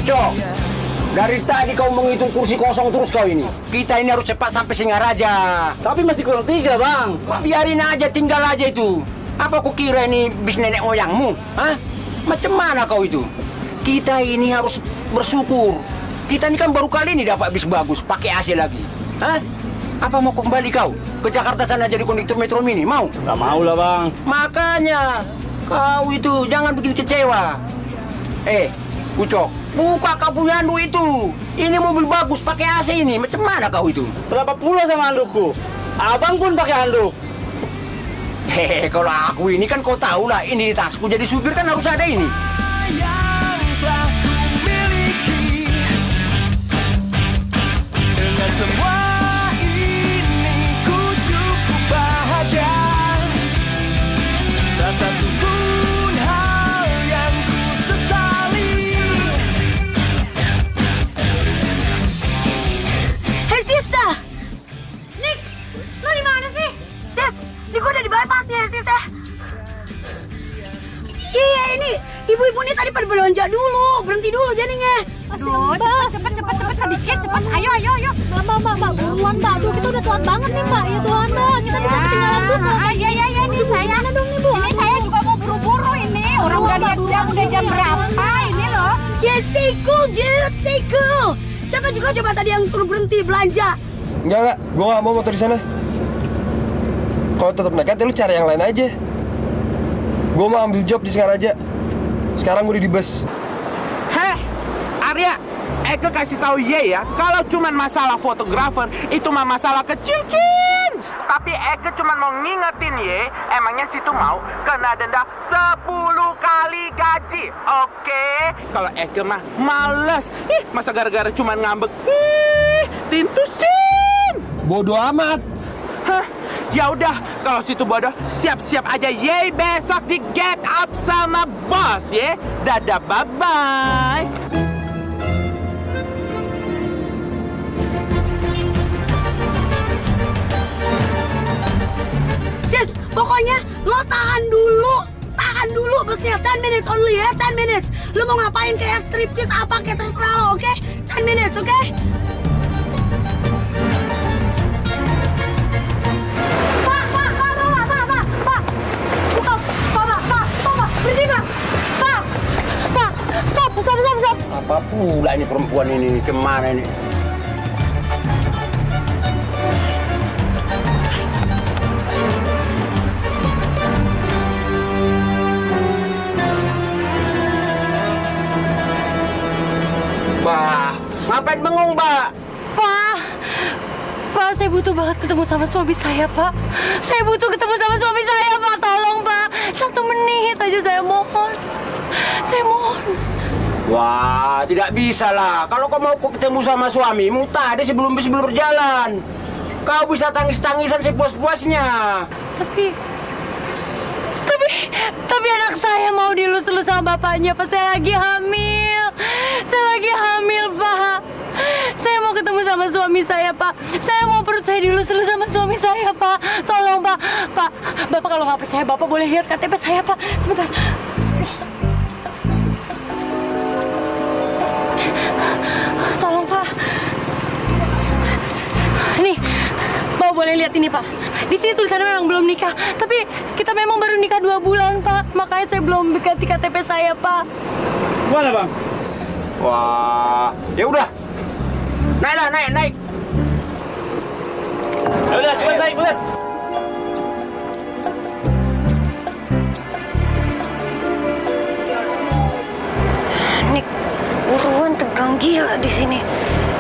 Cok, dari tadi kau menghitung kursi kosong terus kau ini. Kita ini harus cepat sampai Singaraja. Tapi masih kurang 3, Bang. Biarin aja, tinggal aja itu. Apa kau kira ini bis nenek moyangmu? Hah? Macam mana kau itu? Kita ini harus bersyukur. Kita ini kan baru kali ini dapat bis bagus, pakai AC lagi. Hah? Apa mau kembali kau ke Jakarta sana jadi konduktor Metro Mini? Mau? Gak mau lah, Bang. Makanya kau itu jangan bikin kecewa. Ucok, buka kau punya handuk itu. Ini mobil bagus pakai AC ini. Macam mana kau itu? Berapa pula sama handukku? Abang pun pakai handuk. Hehe, kalau aku ini kan kau tahu lah, ini di tasku jadi supir kan harus ada ini. Yang telah ku miliki, dengan semua ini ku cukup bahagia. Tak satu pun hal yang ku sesali. Hei Sista! Nick, lu di mana sih? Sis, ini gue udah di bypass nih Sis ya. Iya ini, ibu-ibu ini tadi pada belanja dulu, berhenti dulu jadinya. Aduh, cepet sedikit, cepet. Ayo. Mbak, buruan Mbak. Aduh, kita udah telat banget nih Mbak. Ya Tuhan Mbak, kita bisa ketinggalan bus Mbak. Iya, ini saya. Dong, nih, Bu? Ini saya juga mau buru-buru ini. Orang udah lihat jam, udah jam berapa ini loh. Ya stay cool, dude, stay cool. Siapa juga coba tadi yang suruh berhenti belanja? Enggak, gue gak mau motor di sana. Kalau tetap nekat, ya lu cari yang lain aja. Gue mau ambil job di Singaraja. Sekarang gue udah di bus. Heh, Arya, Eke kasih tahu Ye ya, kalau cuman masalah fotografer, itu mah masalah kecil, Cin. Tapi Eke cuman mau ngingetin Ye, emangnya situ mau kena denda 10 kali gaji, oke? Kalau Eke mah males, masa gara-gara cuman ngambek, tintus, Cin. Bodoh amat. Hah? Ya udah, kalau situ bodoh, siap-siap aja Ye besok di get up sama bos Ye. Dadah, bye-bye. Sis, pokoknya lo tahan dulu busnya. 10 minutes only ya, 10 minutes. Lo mau ngapain kayak striptease apa kayak terserah lo, oke? 10 minutes, oke? Apa pula ini perempuan ini, kemana ini? Mbak, ngapain bengong, Mbak? Pak, saya butuh banget ketemu sama suami saya, Pak. Saya butuh ketemu sama suami saya, Pak. Tolong, Pak. 1 menit aja saya mohon. Saya mohon. Wah, tidak bisa lah. Kalau kau mau ketemu sama suamimu tadi sebelum berjalan, kau bisa tangis-tangisan sepuas-puasnya. Tapi anak saya mau dilus-lus sama bapaknya, Pak. Saya lagi hamil. Pak. Saya mau ketemu sama suami saya, Pak. Saya mau perut saya dilus-lus sama suami saya, Pak. Tolong, Pak. Pak, Bapak kalau nggak percaya, Bapak boleh lihat KTP saya, Pak. Sebentar. Tolong, Pak. Nih, Bapak boleh lihat ini, Pak. Di sini tulisannya memang belum nikah, tapi kita memang baru nikah 2 bulan, Pak. Makanya saya belum ganti KTP saya, Pak. Mana, Bang? Wah, ya udah. Naik. Ya udah, cepat naik, bulan. Nik, buruan tegang gila di sini.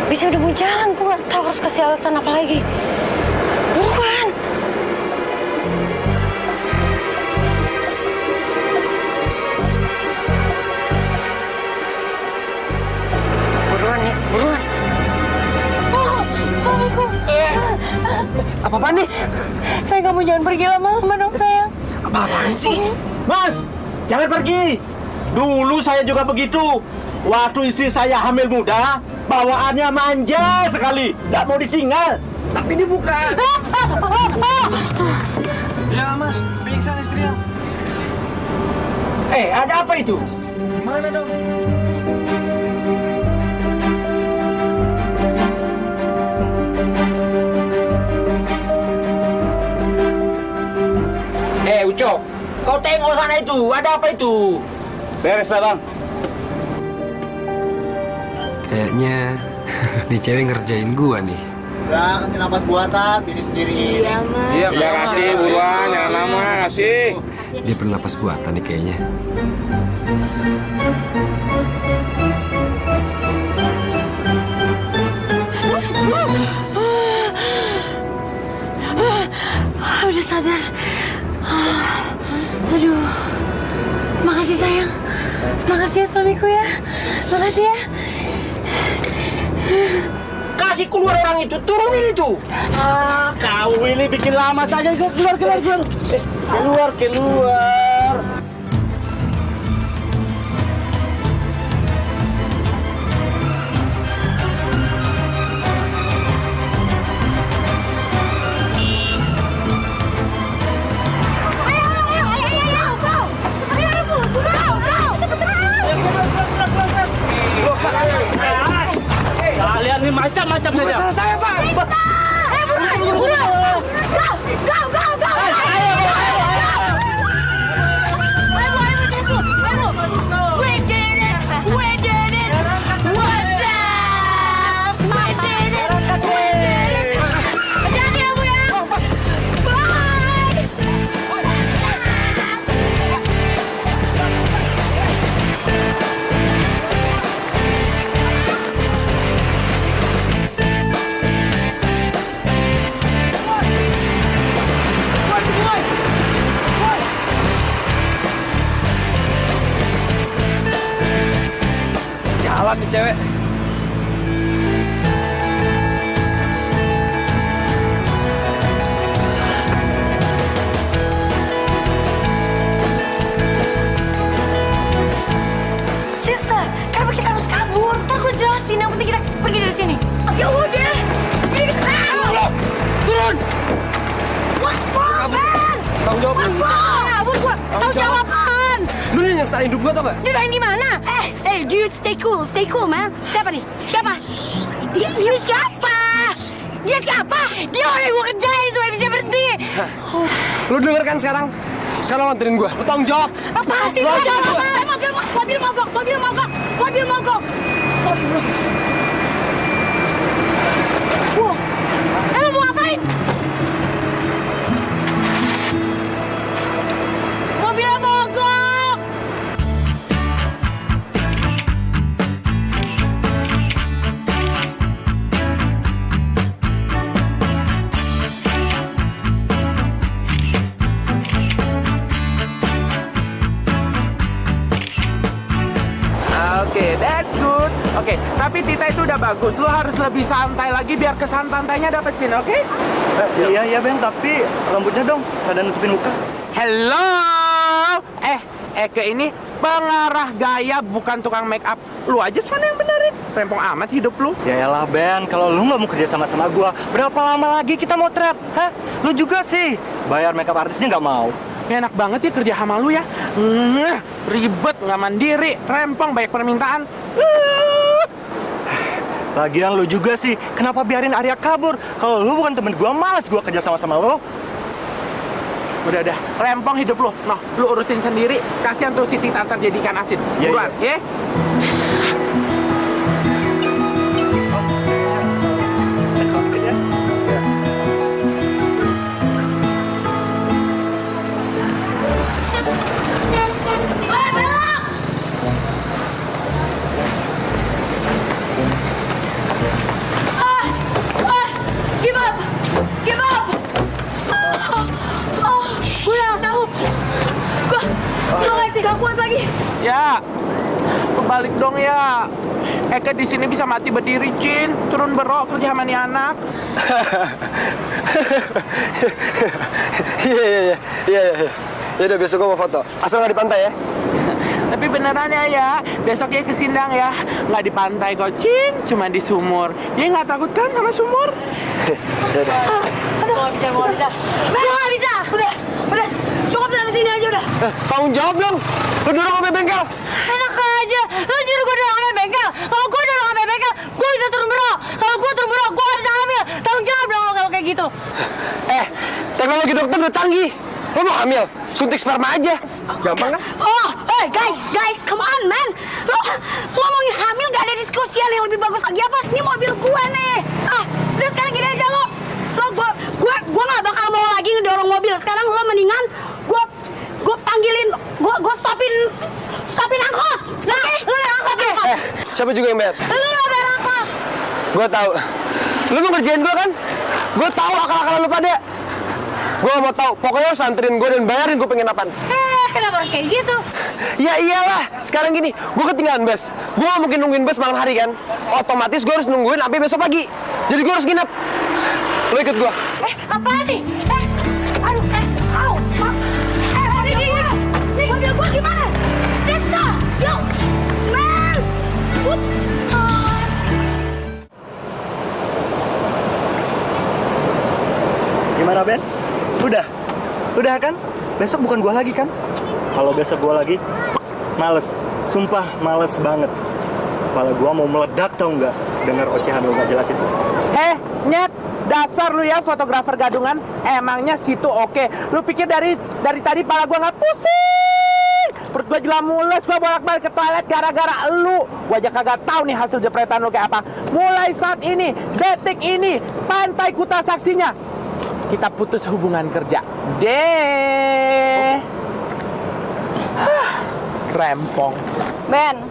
Bisa udah mau jalan, gue nggak tahu harus kasih alasan apa lagi. Buruan. Sayang, kamu jangan pergi lama-lama dong, sayang. Apaan sih? Mas, jangan pergi. Dulu saya juga begitu. Waktu istri saya hamil muda, bawaannya manja sekali, nggak mau ditinggal. Tapi ini bukan. Ya mas, pingsan istrinya. Ada apa itu? Mana dong? Ucok, kau tengok sana itu, ada apa itu? Beres lah bang. Kayaknya nih cewek ngerjain gua nih. Udah, kasih napas buatan, diri sendiri. Iya, Mas. Iya, udah kasih buruan, jangan lama, kasih. Dia perlu napas buatan nih kayaknya. Udah sadar. Aduh. Makasih, sayang. Makasih ya, suamiku ya. Makasih ya. Kasih keluar orang itu, turunin itu. Kau ini bikin lama saja. Keluar. Keluar. Kalian ini macam-macam saja. Salah saya, Pak. Sialan nih cewek. Sister, kenapa kita harus kabur? Ntar aku jelasin, yang penting kita pergi dari sini. Ya udah. Turun. What's wrong, man? Tanggung jawab. What's wrong? Tanggung jawab apaan? Lu yang nyestain hidup gua tau gak? Nyusahin gimana? Dude, stay cool, man. Siapa nih? Siapa? Dia siapa? Dia siapa? Dia orang yang gua kerjain supaya bisa berhenti. Lu denger kan sekarang? Sekarang anterin gua. Lu tanggung jawab. Apaan sih? Tanggung jawab apa? Mobil mogok. Sorry, bro. Wow. Lu mau ngapain? Mobilnya mogok. Oke, that's good. Oke, tapi Tita itu udah bagus. Lu harus lebih santai lagi biar kesan pantainya dapetin, oke? Iya Bang, tapi rambutnya dong pada nutupin muka. Hello. Eke ini pengarah gaya bukan tukang make up. Lu aja sana yang benerin. Rempong amat hidup lu. Ya elah Ben, kalau lu nggak mau kerja sama gua, berapa lama lagi kita mau trap? Hah? Lu juga sih. Bayar makeup artisnya nggak mau. Enak banget ya kerja sama lu ya. Ribet, nggak mandiri, rempong, banyak permintaan. Lagian lu juga sih, kenapa biarin Arya kabur? Kalau lu bukan temen gua, malas gua kerja sama lu. Udah, rempong hidup lu. Noh, lu urusin sendiri. Kasihan tuh si Tita ntar jadi ikan asin. Iya, Buruan, ya? Gak kuat lagi. Ya, kebalik dong ya. Eke di sini bisa mati berdiri, Cin. Turun berok kerja sama nih anak. Iya. Ya udah besok gue mau foto. Asal nggak di pantai ya. Tapi beneran ya, besoknya ke Sindang ya. Nggak di pantai kok, Cin. Cuma di sumur. Dia nggak takut kan sama sumur? Aduh, nggak bisa. Gue nggak bisa. Udah, cukup sampai sini aja udah. Tanggung jawab dong. Lu dorong sampai bengkel. Enak aja. Lo nyuruh gue dorong sampai bengkel. Kalau gue dorong sampai bengkel, gue bisa turun berok. Kalau gue turun berok, gue nggak bisa hamil. Tanggung jawab dong kalau kayak gitu. Teknologi dokter udah canggih. Lo mau hamil? Suntik sperma aja. Gampang kan? Oh, hey guys, come on man. Lo ngomongin hamil gak ada diskusian yang lebih bagus lagi apa? Ini mobil gue nih. Udah sekarang gini aja lo gue gak bakal mau lagi ngedorong mobil. Sekarang lo mendingan gue panggilin, gue stopin angkot. Oke? Lo yang angkot ya? Siapa juga yang bayar? Lo yang bayar angkot. Gue tahu. Lu mau ngerjain gue kan? Gue tahu akal-akalan lu pada. Gue mau tahu. Pokoknya lu santerin gue dan bayarin gue penginapan. Kenapa harus kayak gitu? Ya iyalah. Sekarang gini, gue ketinggalan bus. Gue gak mungkin nungguin bus malam hari kan. Otomatis gue harus nungguin sampai besok pagi. Jadi gue harus nginep. Lu ikut gue. Apaan nih? Nih mobil gue gimana? Sister, yo, man. Gimana Ben? Udah kan? Besok bukan gua lagi kan? Kalau besok gua lagi, males. Sumpah males banget. Kepala gua mau meledak tau nggak? Dengar ocehan lu nggak jelas itu. Nyet, dasar lu ya fotografer gadungan. Emangnya situ oke. Lu pikir dari tadi pala gua nggak pusing? Perut gua juga mules, gua bolak-balik ke toilet gara-gara lu. Gua aja kagak tahu nih hasil jepretan lu kayak apa. Mulai saat ini, detik ini, Pantai Kuta saksinya. Kita putus hubungan kerja. Deh. Rempong. Ben,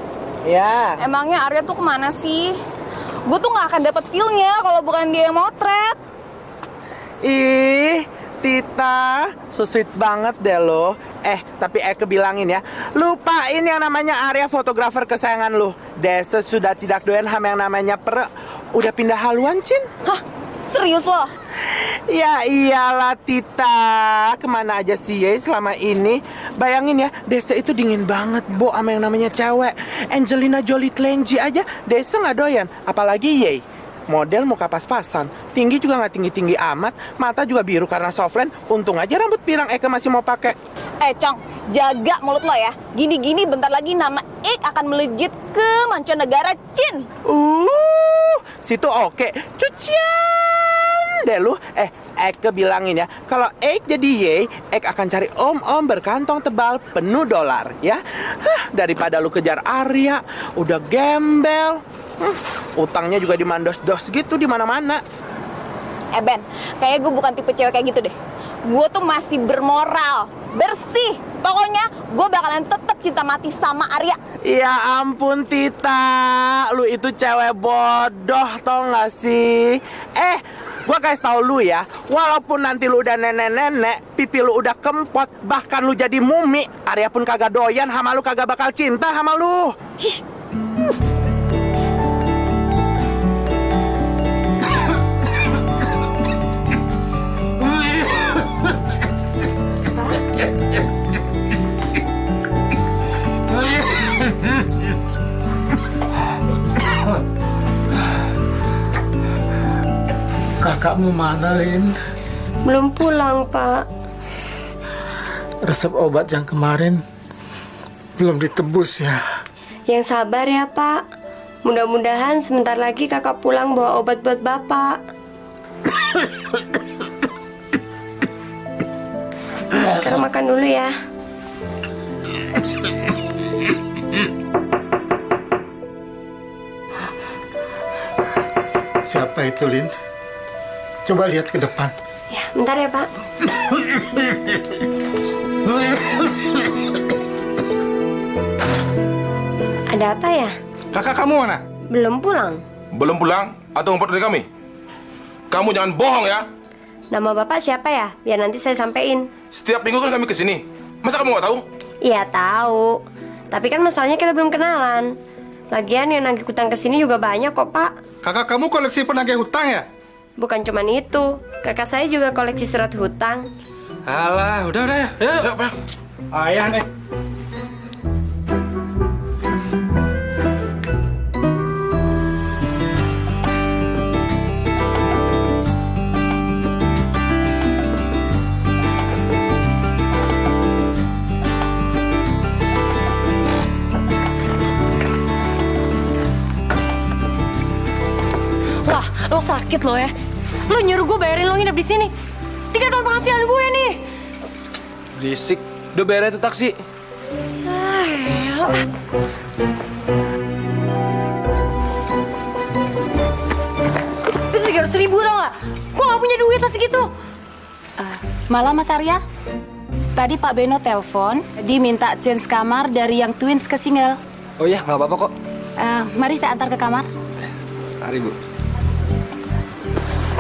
Ya. emangnya Arya tuh kemana sih? Gue tuh gak akan dapet feel-nya kalau bukan dia yang motret. Ih, Tita, so sweet banget deh lo. Tapi Eke bilangin ya, lupain yang namanya Arya fotografer kesayangan lo. Desa sudah tidak doyan ham yang namanya udah pindah haluan, Cin. Hah? Serius lo? Ya iyalah Tita, kemana aja sih Ye selama ini? Bayangin ya, Desa itu dingin banget Bo sama yang namanya cewek. Angelina Jolie Tlenji aja Desa nggak doyan, apalagi Ye. Model muka pas-pasan, tinggi juga nggak tinggi-tinggi amat, mata juga biru karena softland. Untung aja rambut pirang Eke masih mau pakai. Cong, jaga mulut lo ya. Gini-gini bentar lagi nama Ik akan melejit ke mancanegara, Cin. Situ oke. Cucian deh lu. Eke bilangin ya, kalau Ek jadi Ye, Ek akan cari om-om berkantong tebal penuh dolar ya. Daripada lu kejar Arya, udah gembel. Utangnya juga dimandos-dos gitu di mana-mana. Ben, kayaknya gue bukan tipe cewek kayak gitu deh. Gue tuh masih bermoral, bersih. Pokoknya gue bakalan tetap cinta mati sama Arya. Ya ampun Tita, lu itu cewek bodoh tau gak sih? Gue kasih tau lu ya, walaupun nanti lu udah nenek-nenek, pipi lu udah kempot, bahkan lu jadi mumi, Arya pun kagak doyan sama lu, kagak bakal cinta sama lu. Kakakmu mana, Lin? Belum pulang, Pak. Resep obat yang kemarin belum ditebus ya? Yang sabar ya, Pak. Mudah-mudahan sebentar lagi kakak pulang bawa obat buat Bapak. Sekarang makan dulu ya. Siapa itu, Lin? Coba lihat ke depan. Ya, bentar ya, Pak. Ada apa ya? Kakak kamu mana? Belum pulang. Belum pulang atau ngumpet dari kami? Kamu jangan bohong ya. Nama Bapak siapa ya? Biar nanti saya sampein. Setiap minggu kan kami kesini. Masa kamu nggak tahu? Iya, tahu. Tapi kan masalahnya kita belum kenalan. Lagian yang nagih hutang kesini juga banyak kok, Pak. Kakak kamu koleksi penagih hutang ya? Bukan cuman itu, kakak saya juga koleksi surat hutang. Alah, udah ya. Yuk. Ayah nih. Wah, lo sakit lo ya. Lo nyuruh gue bayarin lo nginep di sini. 3 tahun penghasilan gue nih. Berisik. Udah bayar itu taksi. Itu 300.000 tau gak? Gue gak punya duit lah segitu. Malam Mas Arya. Tadi Pak Beno telepon, diminta change kamar dari yang twins ke single. Oh iya, nggak apa-apa kok. Mari saya antar ke kamar. Mari, Bu.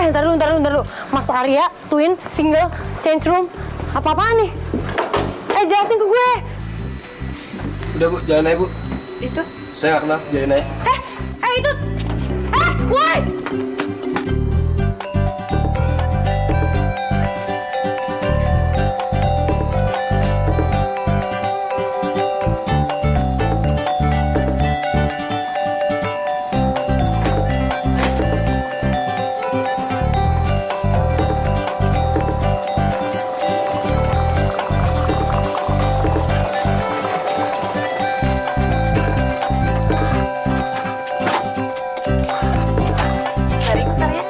Ntar dulu. Mas Arya, twin, single, change room. Apa-apaan nih? Jelasin ke gue. Udah, Bu. Jalan aja, Bu. Itu? Saya nggak kenal. Jalan aja. Itu. Woi! Mari Mas Arya.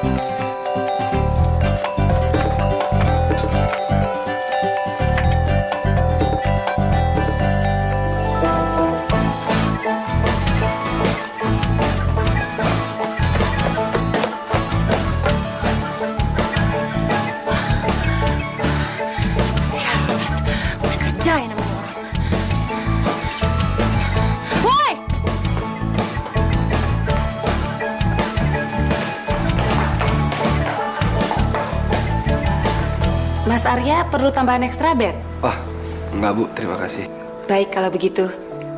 Udah kerjain namanya orang. Woi! Mas Arya perlu tambahan ekstra bed? Wah, enggak, Bu. Terima kasih. Baik kalau begitu.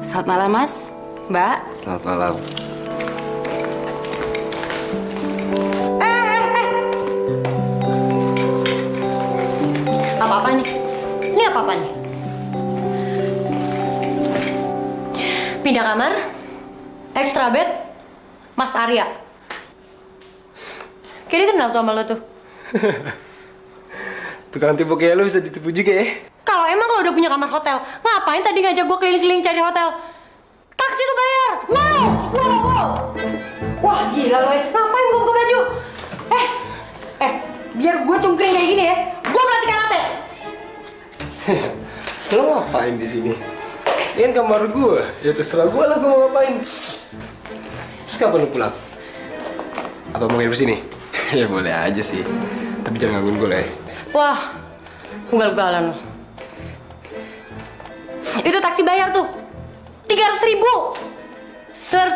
Selamat malam Mas, Mbak. Selamat malam. Apa-apa nih? Ini apa-apa nih? Pindah kamar, extra bed, Mas Arya. Kayaknya kenal tuh sama lo tuh. Tukang tipu kayak lu bisa ditipu juga ya? Kalau emang lo udah punya kamar hotel, ngapain tadi ngajak gue keliling-keliling cari hotel? Taksi tuh bayar. Wow. Wah gila lo ya. Ngapain gue buka baju? Biar gue cungkring kayak gini ya. Gue melatih karate. Lo ngapain di sini? Ini kan kamar gue. Ya terserah gue lah gue mau ngapain. Terus kapan lu pulang? Apa mau nginep sini? Ya boleh aja sih. Tapi jangan gangguin gue lah ya. Wah, ugal-ugalan lo. Itu taksi bayar tuh 300.000.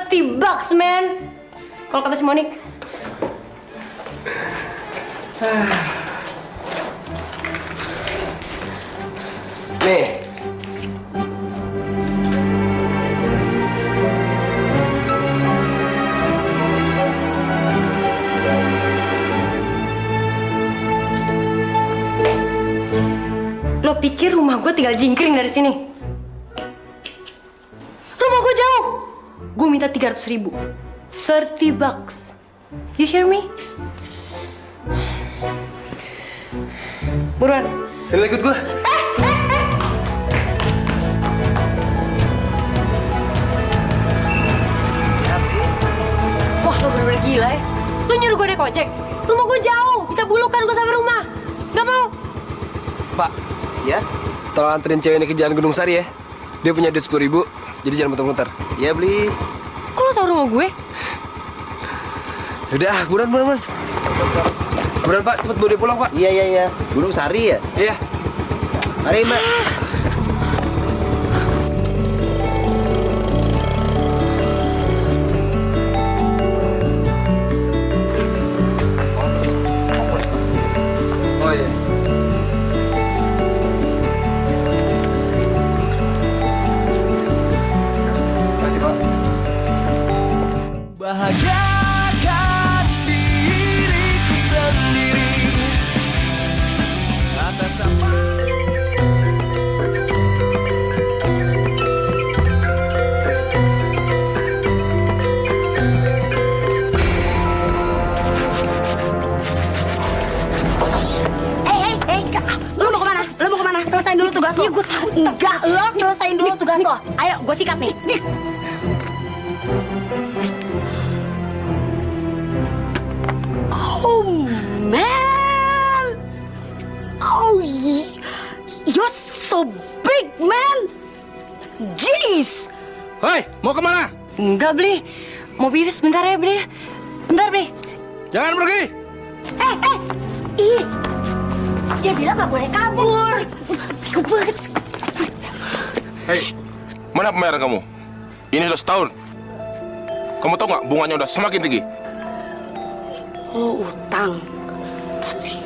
$30, man. Kalau kata si Monik. Nih. Lo pikir rumah gue tinggal jingkring dari sini? Rumah gue jauh. Gue minta 300.000. $30. You hear me? Buruan. Sini ikut gue. Wah, lo bener-bener gila ya. Lo nyuruh gue naik ojek. Rumah gue jauh. Bisa bulukan gue sampai rumah. Gak mau. Pak. Ya? Tolong anterin cewek ini ke Jalan Gunung Sari ya. Dia punya duit 10.000, jadi jangan muter-muter. Iya, beli. Kok lo tau rumah gue? Udah, buruan. Buruan, Pak. Cepet bawa dia pulang, Pak. Iya. Gunung Sari ya? Iya. Mari, Mbak. Oh iya. Makasih, Pak. tugas lo. Iya, gue tahu. Enggak, lo selesain dulu tugas lo. Ayo, gue sikat nih. Oh, man. Oh, you're so big, man. Jeez. Hei, mau kemana? Enggak, Bli. Mau pipis bentar ya, Bli. Bentar, Bli. Jangan pergi. Ih, dia bilang nggak boleh kabur. Bego banget. Hei, mana pembayaran kamu? Ini sudah setahun. Kamu tahu nggak bunganya udah semakin tinggi? Oh, utang. Pusing.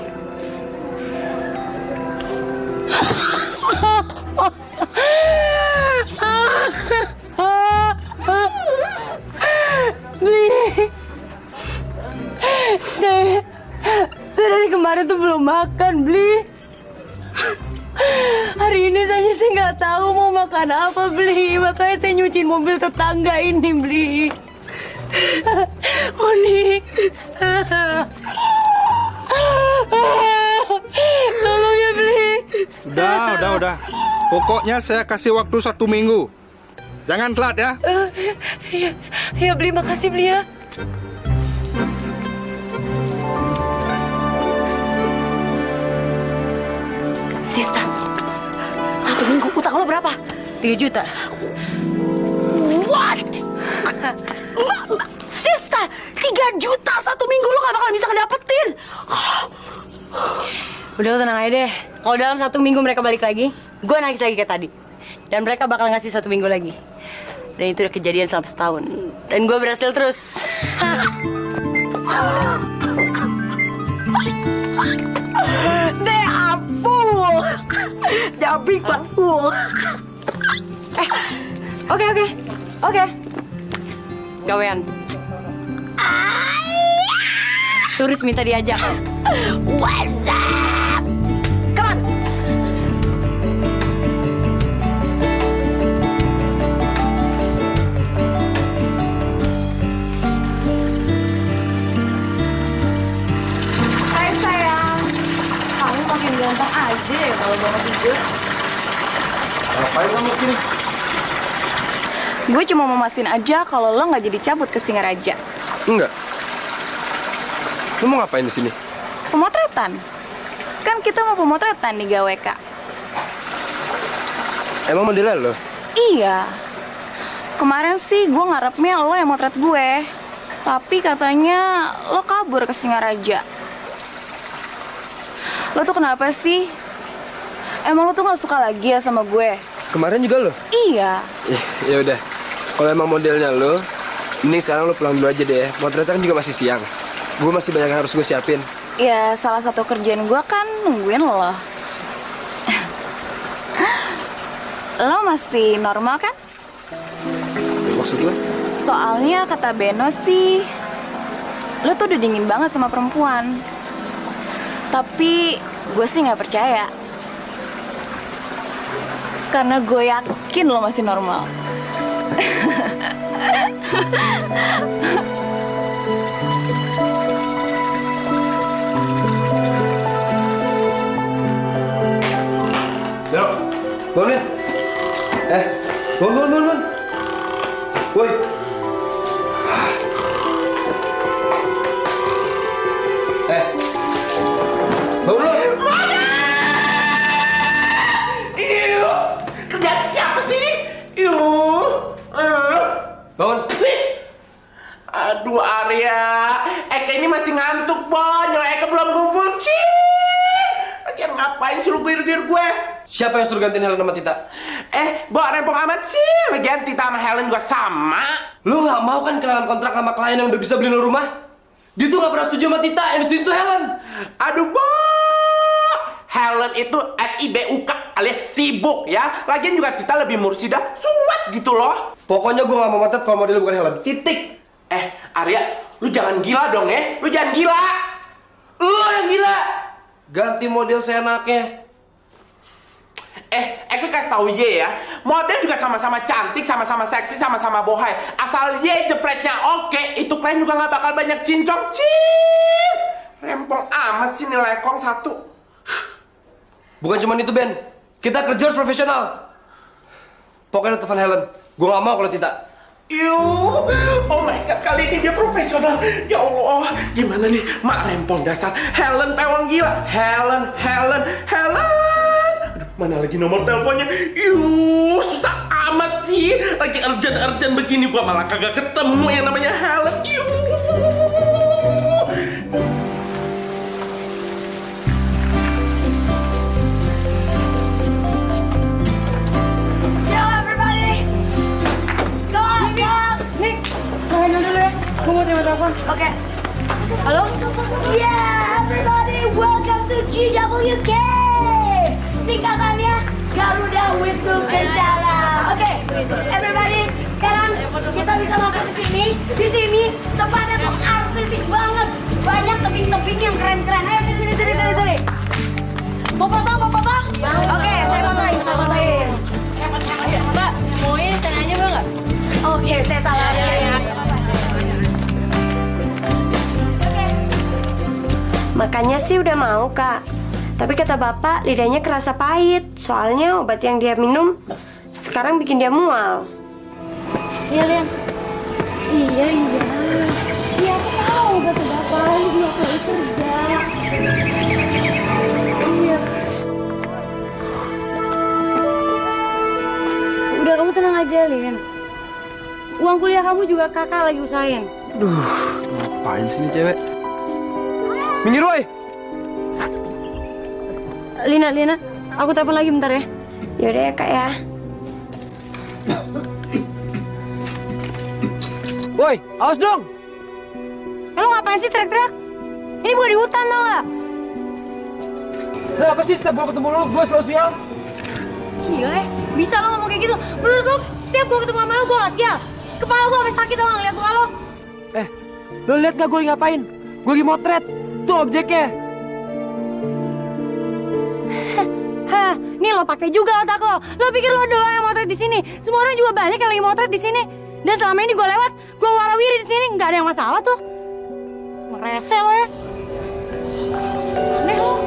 Bli. Saya dari kemarin tuh belum makan, Bli. Hari ini saja saya nggak tahu mau makan apa, Bli. Makanya saya nyuciin mobil tetangga ini, Bli. Monik. Tolong ya, Bli. Udah. Pokoknya saya kasih waktu 1 minggu. Jangan telat ya. Iya, Bli. Makasih, Bli ya. Sista, 1 minggu utang lo berapa? 3 juta. What? Sista, 3 juta 1 minggu lo gak bakal bisa ngedapetin. Udah, lo tenang aja deh. Kalau dalam 1 minggu mereka balik lagi, gue nangis lagi kayak tadi. Dan mereka bakal ngasih 1 minggu lagi. Dan itu udah kejadian selama setahun. Dan gue berhasil terus. They are full. They are big but full. Oke. Gawean. Turis minta diajak. What's up? Come on. Hai sayang, kamu makin ganteng aja ya kalau bangun tidur. Ngapain kamu sini? Gue cuma mau mastiin aja kalau lo nggak jadi cabut ke Singaraja. Enggak. Lu mau ngapain di sini? Pemotretan. Kan kita mau pemotretan di GWK. Emang modelnya lo? Iya. Kemarin sih gue ngarepnya lo yang motret gue. Tapi katanya lo kabur ke Singaraja. Lo tuh kenapa sih? Emang lo tuh gak suka lagi ya sama gue? Kemarin juga lo? Iya. Ya udah. Kalau emang modelnya lo, mending sekarang lo pulang dulu aja deh. Motretan kan juga masih siang. Gue masih banyak yang harus gue siapin. Ya salah satu kerjaan gue kan nungguin lo. Lo masih normal kan? Maksud lo? Soalnya kata Beno sih, lo tuh udah dingin banget sama perempuan. Tapi gue sih nggak percaya. Karena gue yakin lo masih normal. Beno, bangun. Bangun. Woi. Bangun lo. Kerjaan siapa sih ini? Bangun. Aduh Arya, Eka ini masih ngantuk Bon. Eka belum kumpul. Lagian ngapain suruh gir-gir gue? Siapa yang suruh gantiin Helen sama Tita? Bo rempong amat sih. Lagian Tita sama Helen juga sama. Lu nggak mau kan kehilangan kontrak sama klien yang udah bisa beli lu rumah? Dia tuh nggak pernah setuju sama Tita, yang setuju tuh Helen. Aduh Bo, Helen itu SIBUK alias sibuk ya. Lagian juga Tita lebih mursidah, suwet gitu loh. Pokoknya gue nggak mau motret kalau model bukan Helen. Titik. Arya, lu jangan gila dong ya. Lu jangan gila. Lu yang gila. Ganti model seenaknya. Aku kasih tau Ye ya, model juga sama-sama cantik, sama-sama seksi, sama-sama bohai. Asal Ye jepretnya oke, itu klien juga nggak bakal banyak cincong. Rempong amat sih nih lekong satu. Bukan cuma itu Ben, Kita kerja harus profesional. Pokoknya telepon Helen. Gue gak mau kalau tidak. Oh my god, kali ini dia profesional. Ya Allah, gimana nih? Mak rempong dasar. Helen pewang gila. Helen. Aduh, mana lagi nomor teleponnya? Susah amat sih. Lagi urgent begini gua malah kagak ketemu yang namanya Helen. Gue mau terima telepon. Oke. Halo? Yeah, everybody, welcome to GWK. Singkatannya Garuda Wisnu Kencana. Oke, everybody, sekarang kita bisa masuk ke sini. Di sini tempatnya tuh artistik banget. Banyak tebing-tebing yang keren-keren. Ayo sini. Mau foto? Oke, saya fotoin. Mbak, mau ini tengahnya bro nggak? Oke, saya salah. Makanya sih udah mau, Kak. Tapi kata Bapak, lidahnya kerasa pahit. Soalnya obat yang dia minum sekarang bikin dia mual. Iya, Lian. Iya. Iya, aku tahu kata Bapak. Lu juga perlu kerja. Iya. Udah, kamu tenang aja, Lian. Uang kuliah kamu juga kakak lagi usahain. Duh, ngapain sih ini cewek? Minggir, woy! Lina, aku telepon lagi bentar ya. Yaudah ya, Kak ya. Woi, awas dong! Lo ngapain sih teriak-teriak? Ini bukan di hutan, tau gak? Kenapa sih setiap gua ketemu lu, gua selalu sial? Gila ya, bisa lo ngomong kayak gitu? Menurut lo, setiap gua ketemu sama lo, gua gak sial? Kepala gua sampai sakit tau gak ngeliat muka lo? Lo liat gak gua lagi ngapain? Gua lagi motret. Tuh objeknya. Hah, nih lo pakai juga otak lo. Lo pikir lo doang yang motret di sini? Semua orang juga banyak yang lagi motret di sini. Dan selama ini gue lewat, gue warawiri di sini, nggak ada yang masalah tuh. Merese lo ya. Aneh lo.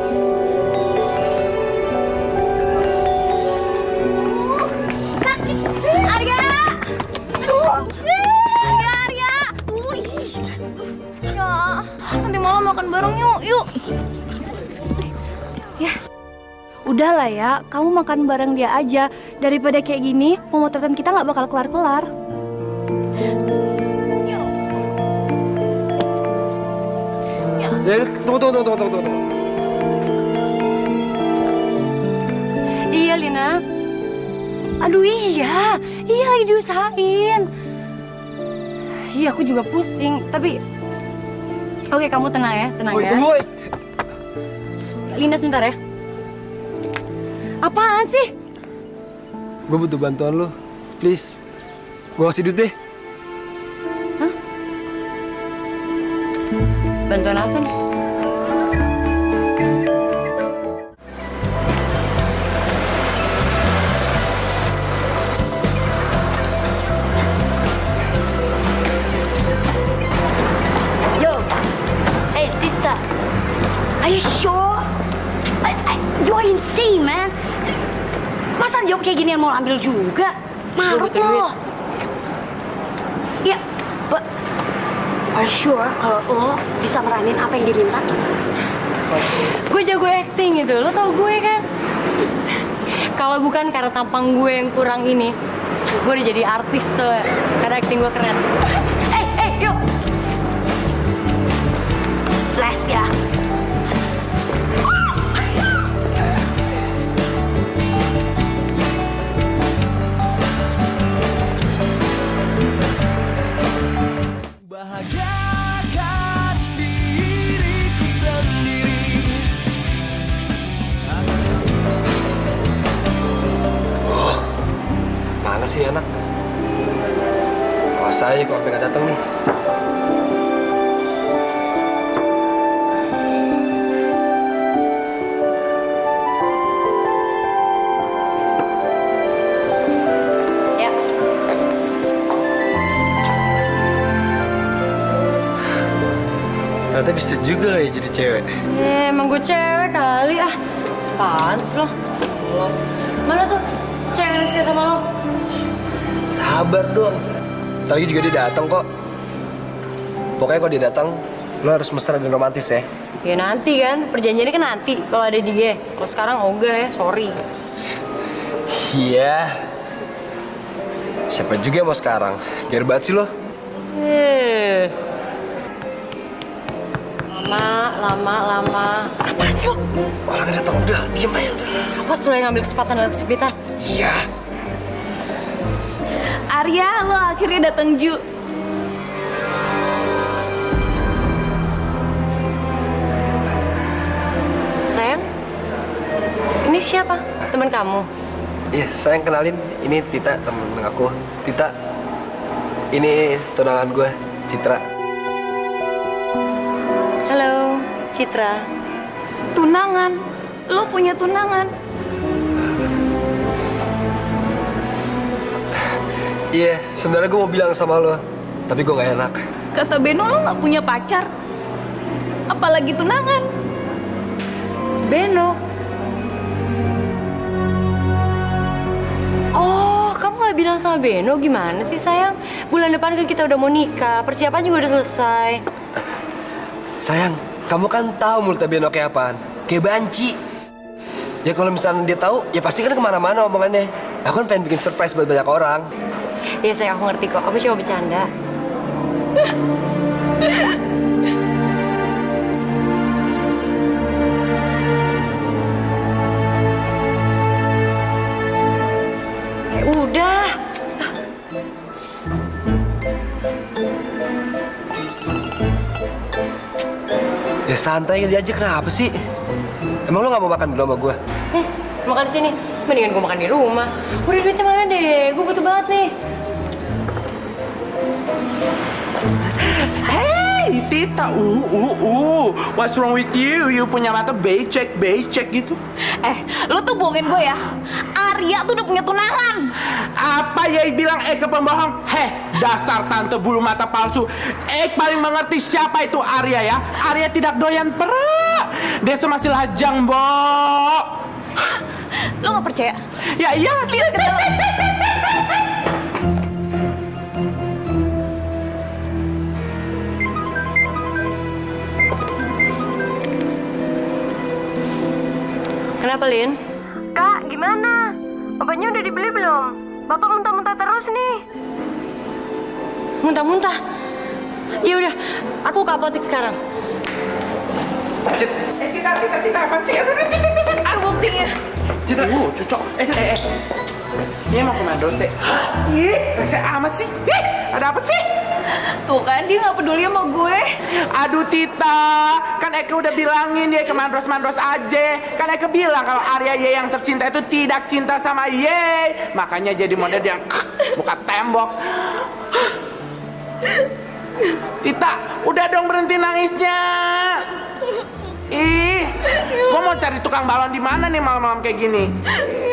Arya! Arya! Ya, nanti malam makan bareng yuk. Ya, udahlah ya, kamu makan bareng dia aja. Daripada kayak gini, pemotretan kita nggak bakal kelar-kelar. Ya, tunggu. Iya, Lina. Aduh iya lagi diusahain. Iya, aku juga pusing, tapi... Oke, kamu tenang ya. Tunggu, woy. Lina, sebentar ya. Apaan sih? Gue butuh bantuan lo, please. Gue kasih duit deh. Hah? Bantuan apa nih? Are you sure? You're insane, man. Masa job kayak gini yang mau ambil juga? Maruk lo. Ya, but are you sure kalau lo bisa meranin apa yang diminta? Gue jago acting gitu, lo tau gue kan? Kalau bukan karena tampang gue yang kurang ini, gue udah jadi artis tuh, karena acting gue keren. Yuk. Bless ya. Bahagiakan diriku sendiri. Mana sih anak? Awas aja kok sampai nggak datang nih. Ternyata bisa juga ya jadi cewek. Emang gue cewek kali ah. Apaan sih lo? Mana tuh cewek yang naksir sama lo? Sabar dong. Tadi juga dia datang kok. Pokoknya kalau dia datang, lo harus mesra dan romantis ya. Ya nanti kan, perjanjiannya kan nanti kalau ada dia. Kalau sekarang ogah ya, sorry. Iya. Siapa juga yang mau sekarang? Biar banget sih lo. Lama. Apaan sih lo? Orangnya datang, udah, diem aja udah. Awas lo yang ngambil kesempatan dalam kesempitan. Iya. Arya, lo akhirnya datang Ju. Sayang, ini siapa? Teman kamu? Iya, sayang kenalin. Ini Tita, temen aku. Tita, ini tunangan gue, Citra. Halo, Citra. Tunangan? Lo punya tunangan? Iya, sebenarnya gue mau bilang sama lo, tapi gue gak enak. Kata Beno lo gak punya pacar. Apalagi tunangan. Beno? Oh, kamu gak bilang sama Beno? Gimana sih sayang? Bulan depan kan kita udah mau nikah, persiapan juga udah selesai. Sayang, kamu kan tahu mulutnya Beno kayak apaan? Kayak banci. Ya kalau misalnya dia tahu, ya pasti kan kemana-mana omongannya. Aku kan pengen bikin surprise buat banyak orang. Iya sayang, aku ngerti kok. Aku cuma bercanda. Udah. Ya santai aja, kenapa sih? Emang lo gak mau makan dulu sama gue? Makan di sini. Mendingan gue makan di rumah. Udah duitnya mana deh? Gue butuh banget nih. Hey, Tita, what's wrong with you? You punya mata becek gitu. Lo tuh bohongin gue ya. Arya tuh udah punya tunangan. Apa Yai bilang Eke pembohong? Dasar tante bulu mata palsu. Paling mengerti siapa itu Arya ya. Arya tidak doyan perak. Dia masih lajang, Bo. Lo gak percaya? Ya iya. Kita ke dalam. Kenapa, Lin? Kak, gimana? Obatnya udah dibeli belum? Bapak muntah-muntah terus nih. Muntah-muntah? Ya udah, aku ke apotek sekarang. Kita apa sih? Aduh, buktinya. Cocok. Dia mau kemana dosen? Rese amat sih. Ada apa sih? Tuh kan, dia gak peduli sama gue. Aduh Tita, kan Eke udah bilangin dia kemandros-mandros aja. Kan Eke bilang kalau Arya Ye yang tercinta itu tidak cinta sama Ye. Makanya jadi model yang buka tembok. Tita, udah dong berhenti nangisnya. Gua mau cari tukang balon di mana nih malam-malam kayak gini?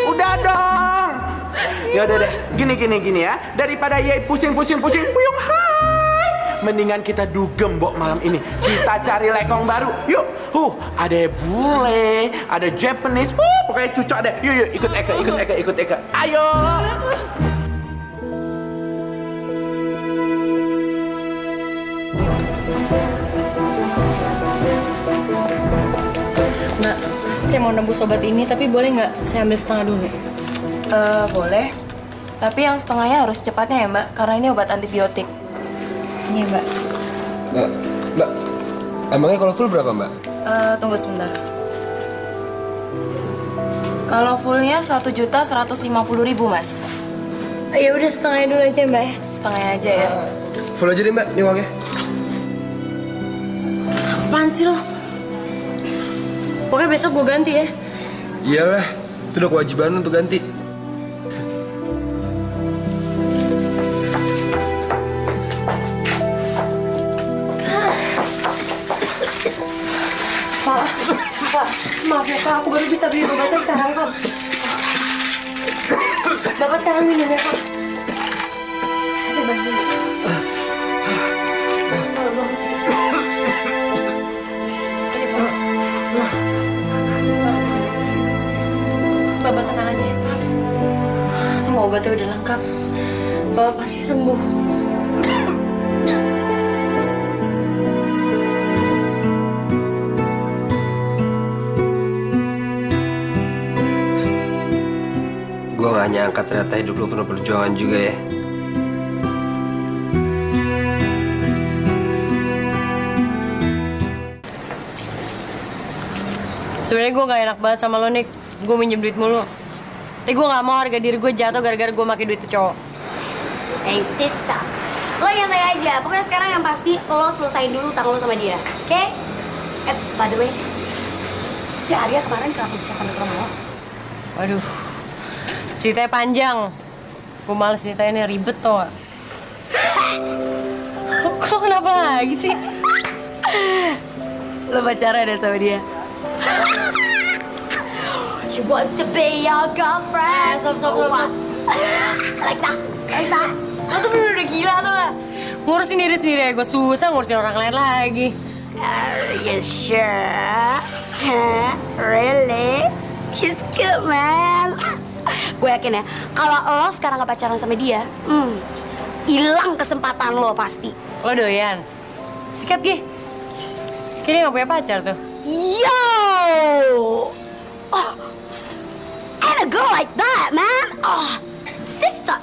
Udah dong. Ya udah deh, gini ya. Daripada Ye pusing-pusing puyung hai. Mendingan kita dugem Bok malam ini. Kita cari lekong baru. Yuk. Ada bule, ada Japanese. Pokoknya cucok deh. Yuk, ikut Eka. Ayo. Mbak, saya mau nembus obat ini, tapi boleh nggak saya ambil setengah dulu? Boleh. Tapi yang setengahnya harus secepatnya ya, Mbak. Karena ini obat antibiotik. Ini, Mbak. Mbak, emangnya kalau full berapa, Mbak? Tunggu sebentar. Kalau fullnya 1.150.000, Mas. Ya udah setengahnya dulu aja, Mbak ya. Setengahnya aja ya. Full aja deh, Mbak. Ini uangnya. Apaan sih lo? Pokoknya besok gue ganti ya. Iyalah, itu udah kewajiban untuk ganti. Pak, maaf ya Pak, aku baru bisa beli obatnya sekarang Pak. Bapak sekarang minum ya Pak. Ada bantuin. Maaf banget sih. Ini Pak. Bapak tenang aja ya Pak. Semua obatnya udah lengkap. Bapak pasti sembuh. Gue gak nyangka ternyata hidup lo penuh perjuangan juga ya. Sebenarnya gue gak enak banget sama lo, Nick. Gue minjem duit mulu. Tapi gue gak mau harga diri gue jatuh gara-gara gue pakai duit itu cowok. Hey sister, lo nyantai aja. Pokoknya sekarang yang pasti lo selesain dulu utang lo sama dia, oke? By the way, si Arya kemarin kenapa bisa sampai ke rumah lo? Waduh, ceritanya panjang. Gue males ceritainnya, ribet tau gak? Lo kenapa lagi sih? Lo pacaran deh sama dia? She wants to be your girlfriend. Stop. Like that. Lo tuh bener udah gila tuh gak? Ngurusin diri sendiri ya, gue susah ngurusin orang lain lagi. Are you sure? Huh? Really? He's cute, man. Gue yakin ya, kalau lo sekarang gak pacaran sama dia, hilang kesempatan lo pasti. Lo doyan? Sikat, Gi. Kayaknya gak punya pacar tuh. Yo! Oh, and a girl like that, man. Oh, sister.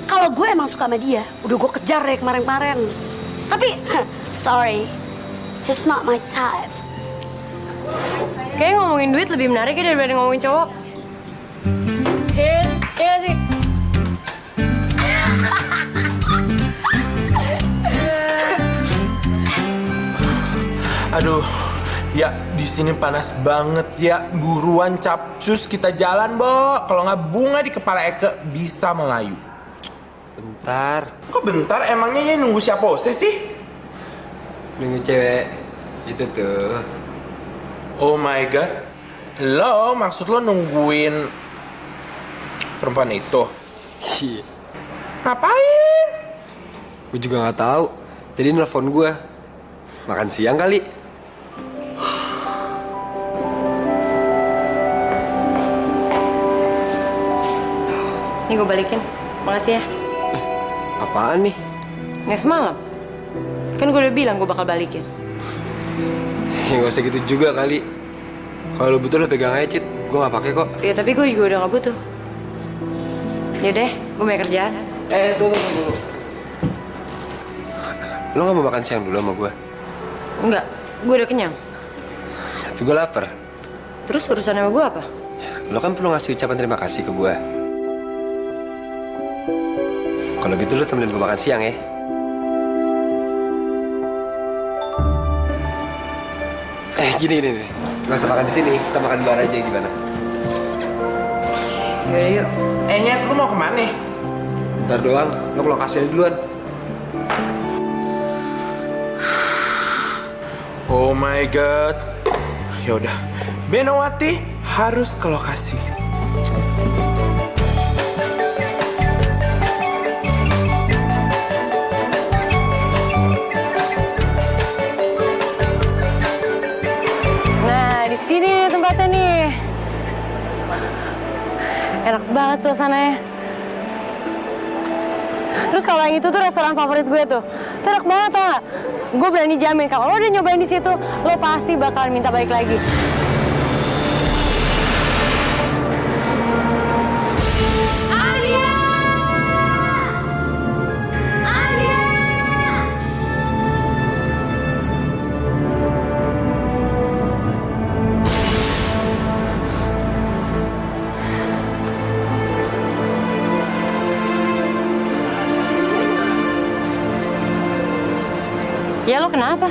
Kalau gue emang suka sama dia, udah gue kejar deh kemarin-kemarin. Tapi, sorry, he's not my type. Kayaknya ngomongin duit lebih menarik ya daripada ngomongin cowok. Iya gak sih? Aduh, ya di sini panas banget ya. Buruan capcus kita jalan, Bo. Kalau nggak bunga di kepala Eke bisa melayu. Bentar. Kok bentar? Emangnya ya nunggu siapa sih? Nunggu cewek itu tuh. Oh my god. Lo maksud lo nungguin perempuan itu? Iya. Ngapain? Gue juga nggak tahu. Jadi nelfon gue. Makan siang kali. Nih gue balikin. Makasih ya. Apaan nih? Nggak semalam. Kan gue udah bilang gue bakal balikin. Ya gak usah gitu juga kali. Kalau lo butuh lo pegang aja, Cit. Gue gak pakai kok. Ya tapi gue juga udah gak butuh. Yaudah, gue mau kerjaan. Tunggu. Lo gak mau makan siang dulu sama gue? Enggak, gue udah kenyang. Tapi gue lapar. Terus urusan sama gue apa? Lo kan perlu ngasih ucapan terima kasih ke gue. Kalau gitu lo temenin gue makan siang ya. Gini. Gak usah makan di sini, kita makan di luar aja gimana? Yaudah yuk. Nyet, lu mau kemana? Ntar doang, lo ke lokasinya duluan. Oh my god. Yaudah, Benowati harus ke lokasi. Sini nih tempatnya nih. Enak banget suasananya. Terus kalau yang itu tuh restoran favorit gue tuh. Itu enak banget tau gak? Gue berani jamin kalau lo udah nyobain di situ, lo pasti bakalan minta balik lagi. Ya lo kenapa?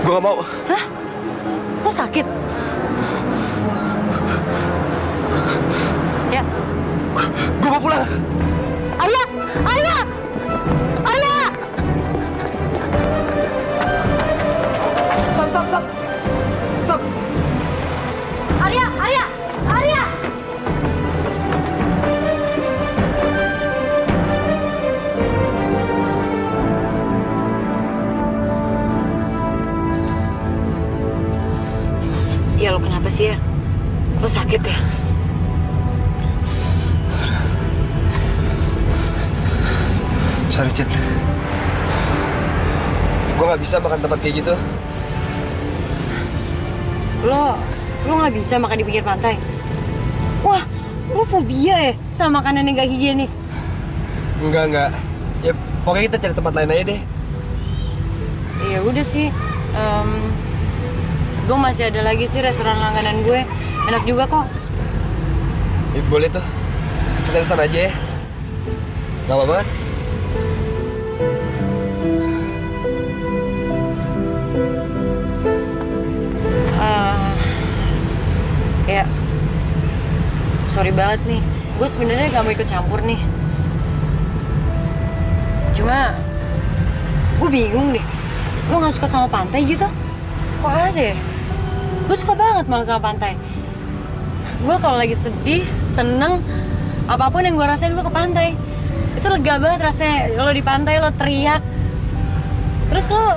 Gue gak mau. Hah? Lo sakit? Ya. Gue mau pulang. Arya! Stop. Arya! Ya lo kenapa sih ya? Lo sakit ya? Sorry, Cid. Gue nggak bisa makan tempat kayak gitu. Lo nggak bisa makan di pinggir pantai? Wah, lo fobia ya sama makanan yang gak higienis? Enggak. Ya, pokoknya kita cari tempat lain aja deh. Ya udah sih. Gue masih ada lagi sih restoran langganan gue. Enak juga kok. Ya, boleh tuh. Kita kesana aja ya. Gak apa-apa kan? Ya, sorry banget nih. Gue sebenarnya gak mau ikut campur nih. Cuma, gue bingung deh. Lo gak suka sama pantai gitu? Kok ada ya? Gue suka banget malah sama pantai. Gue kalau lagi sedih, seneng, apapun yang gue rasain gue ke pantai. Itu lega banget rasanya. Lo di pantai, lo teriak. Terus lo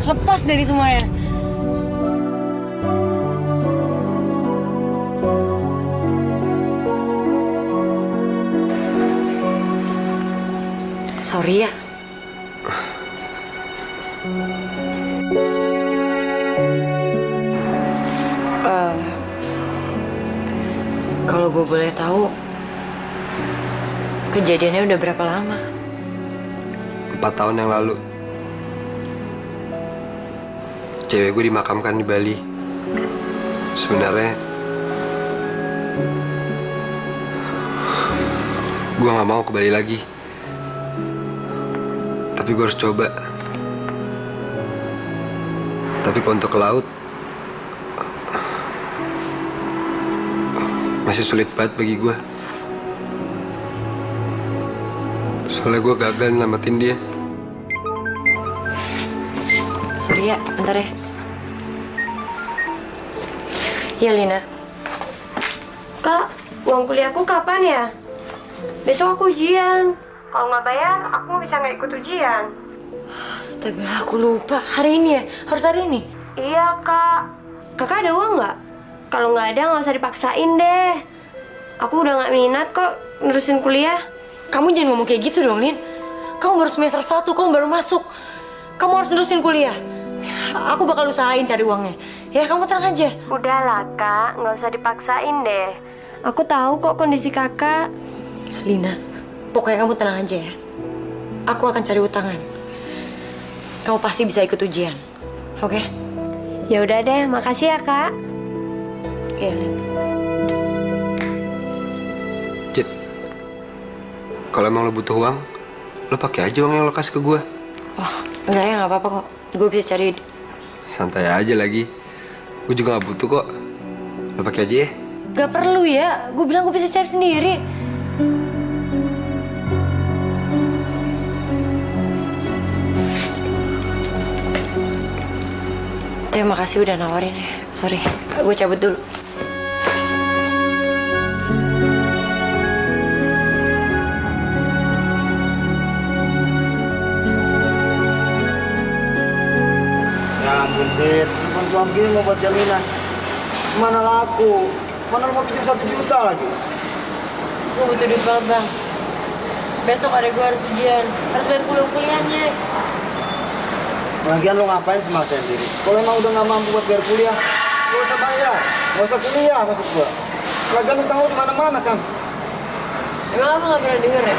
lepas dari semuanya. Sorry ya. Kalau gue boleh tahu, kejadiannya udah berapa lama? 4 tahun yang lalu. Cewek gue dimakamkan di Bali. Sebenarnya gue gak mau ke Bali lagi. Tapi gue harus coba. Tapi kalau untuk ke laut masih sulit banget bagi gue. Soalnya gue gagal nyelamatin dia. Sorry ya, bentar ya. Iya, Lina. Kak, uang kuliahku kapan ya? Besok aku ujian. Kalau nggak bayar, aku nggak bisa ikut ujian. Astaga, aku lupa. Hari ini ya? Harus hari ini? Iya, Kak. Kakak ada uang nggak? Kalau nggak ada, nggak usah dipaksain deh. Aku udah nggak minat kok nerusin kuliah. Kamu jangan ngomong kayak gitu dong, Lin. Kamu baru semester 1, kamu baru masuk. Kamu harus nerusin kuliah. Aku bakal usahain cari uangnya. Ya, kamu tenang aja. Udahlah, Kak. Nggak usah dipaksain deh. Aku tahu kok kondisi kakak. Lina, pokoknya kamu tenang aja ya. Aku akan cari utangan. Kamu pasti bisa ikut ujian. Oke? Ya udah deh, makasih ya, Kak. Iya, Lin. Cid, kalau emang lo butuh uang, lo pakai aja uang yang lo kasih ke gue. Oh, enggak ya, nggak apa-apa kok. Gue bisa cari. Santai aja lagi. Gue juga gak butuh kok. Lo pakai aja ya. Gak perlu ya. Gue bilang gue bisa cari sendiri. Terima kasih udah nawarin ya. Sorry, gue cabut dulu. Ya ampun, Sid. Bantuan begini mau buat jaminan. Mana laku? Mana lu mau pinjam 1 juta lagi? Gue butuh duit banget, Bang. Besok ada gue harus ujian. Harus bayar kuliahnya. Lagian lu ngapain sih maksain diri? Kalau emang udah nggak mampu buat bayar kuliah, gak usah bayar, gak usah kuliah maksud gua. Lagian lu tahu di mana-mana kan? Emang apa gak pernah denger ya?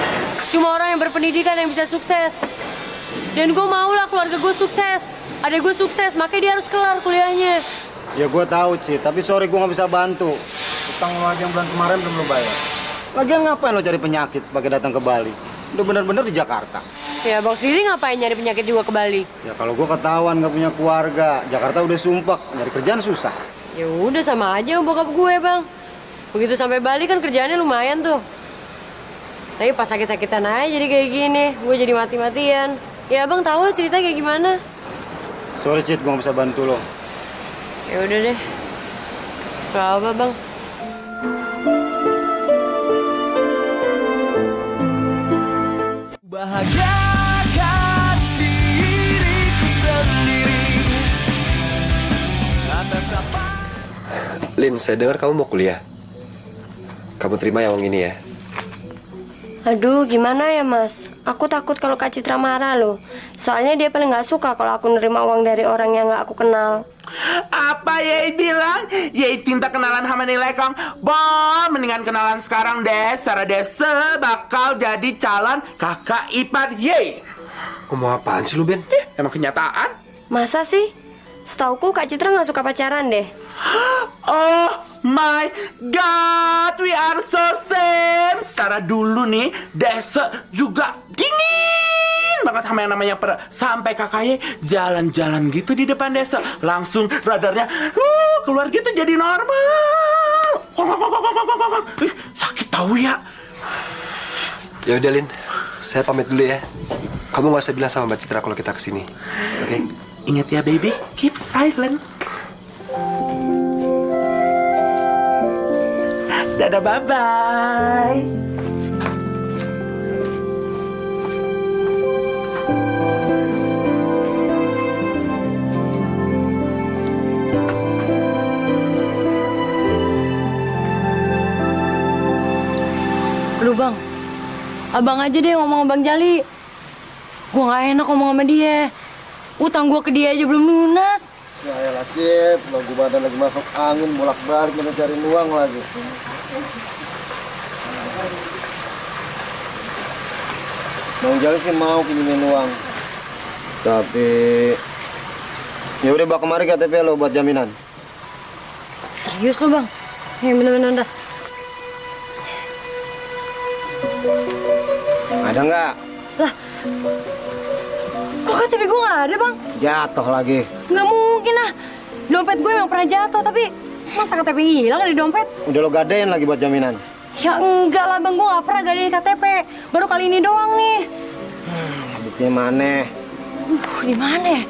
Cuma orang yang berpendidikan yang bisa sukses. Dan gue mau lah keluarga gue sukses. Adek gue sukses, makanya dia harus kelar kuliahnya. Ya gua tahu sih, tapi sorry gua nggak bisa bantu. Utang lu aja yang bulan kemarin belum lu bayar. Lagian ngapain lu cari penyakit pakai datang ke Bali? Udah bener-bener di Jakarta. Ya Bang sendiri ngapain nyari penyakit juga ke Bali? Ya kalau gua ketahuan nggak punya keluarga, Jakarta udah sumpek, nyari kerjaan susah. Ya udah sama aja sama bokap gue, Bang. Begitu sampai Bali kan kerjaannya lumayan tuh. Tapi pas sakit-sakitan aja jadi kayak gini, gue jadi mati-matian. Ya Bang tahu lah cerita kayak gimana. Sorry Cid, gua nggak bisa bantu lo. Ya udah deh. Gak apa, Bang. Bahagiakan diriku sendiri atas apa. Lin, saya dengar kamu mau kuliah. Kamu terima ya uang ini ya. Aduh, gimana ya Mas? Aku takut kalau Kak Citra marah loh. Soalnya dia paling gak suka kalau aku nerima uang dari orang yang gak aku kenal. Apa Yei bilang? Yei cinta kenalan sama nih Lekong. Mendingan kenalan sekarang deh. Sarah Desa bakal jadi calon kakak ipar Yei. Ngomong apaan sih lu, Ben? Emang kenyataan? Masa sih? Setauku Kak Citra gak suka pacaran deh. Oh my god, we are so same. Secara dulu nih, Desa juga dingin banget sama yang namanya sampai kakaknya jalan-jalan gitu di depan Desa, langsung radarnya keluar gitu jadi normal. Sakit tahu ya. Ya udah, Lin. Saya pamit dulu ya. Kamu nggak usah bilang sama Mbak Citra kalau kita kesini, oke? Ingat ya, baby, keep silent. Dadah, bye-bye. Aduh bang, abang aja deh ngomong sama Bang Jali. Gue gak enak ngomong sama dia. Utang gue ke dia aja belum lunas. Ya elah Cip, lagu badan lagi masuk angin, bolak-balik kita cari uang lagi. Bang Jali sih mau pinjemin uang. Tapi ya udah bawa kemari KTP lo buat jaminan. Serius lo bang? Ya bener-bener. Ada nggak? Lah, kok KTP gue nggak ada bang? Jatuh lagi. Nggak mungkin lah. Dompet gue emang pernah jatuh, tapi masa KTP hilang dari dompet? Udah lo gadein lagi buat jaminan. Ya enggak lah bang, gue nggak pernah gadein KTP. Baru kali ini doang nih. Buktinya mana? Di mana ya?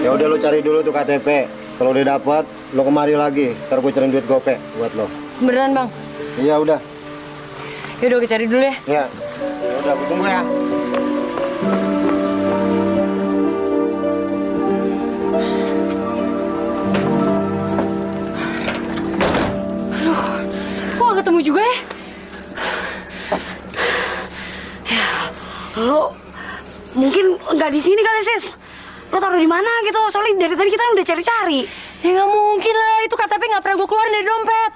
Ya udah lo cari dulu tuh KTP. Kalau udah dapat, lo kemari lagi. Ntar gue cariin duit gope buat lo. Beneran bang? Iya udah. Ya udah, gue cari dulu ya. Ya. Ya udah, gue tunggu ya. Aduh, kok gak ketemu juga ya? Ya, lo mungkin nggak di sini kali sis. Lo taruh di mana gitu? Soalnya dari tadi kita udah cari-cari. Ya nggak mungkin lah, itu KTP nggak pernah gue keluarin dari dompet.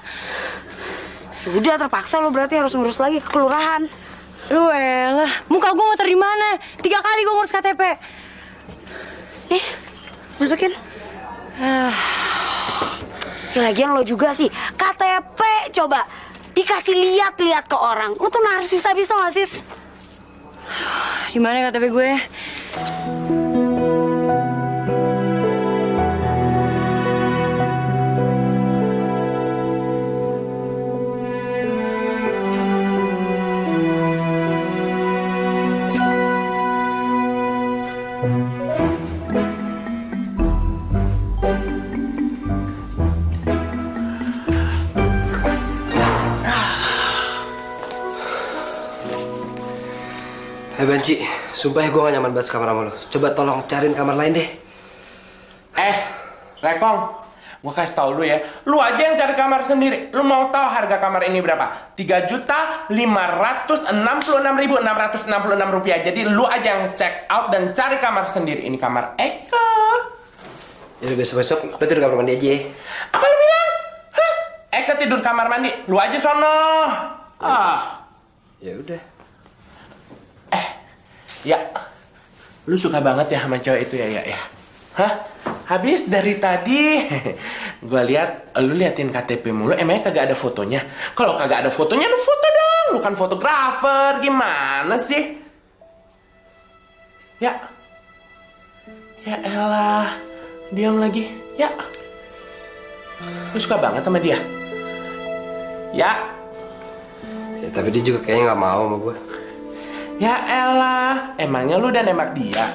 Udah terpaksa lo berarti harus ngurus lagi ke kelurahan. Lu elah, muka gue mau taruh di mana? 3 kali gue ngurus KTP. Masukin. Ya, lagian lo juga sih, KTP coba dikasih lihat-lihat ke orang. Lo tuh narsis habis tau gak sis? Di mana KTP gue? Banci, sumpah ya gue gak nyaman banget kamar sama lo. Coba tolong cariin kamar lain deh. Lekong, gue kasih tau lu ya. Lu aja yang cari kamar sendiri. Lu mau tahu harga kamar ini berapa? 3.566.666 rupiah. Jadi lu aja yang check out dan cari kamar sendiri. Ini kamar Eka. Ya udah, besok-besok lo tidur kamar mandi aja ya. Apa lu bilang? Hah? Eka tidur kamar mandi. Lu aja sono. Ya udah. Ya, lu suka banget ya sama cowok itu ya? Hah? Habis dari tadi gue lihat lu liatin KTP mulu, emangnya kagak ada fotonya? Kalau kagak ada fotonya, lu foto dong. Lu kan fotografer, gimana sih? Ya elah, diam lagi. Ya, lu suka banget sama dia? Ya, tapi dia juga kayaknya nggak mau sama gue. Ya elah, emangnya lu udah nembak dia?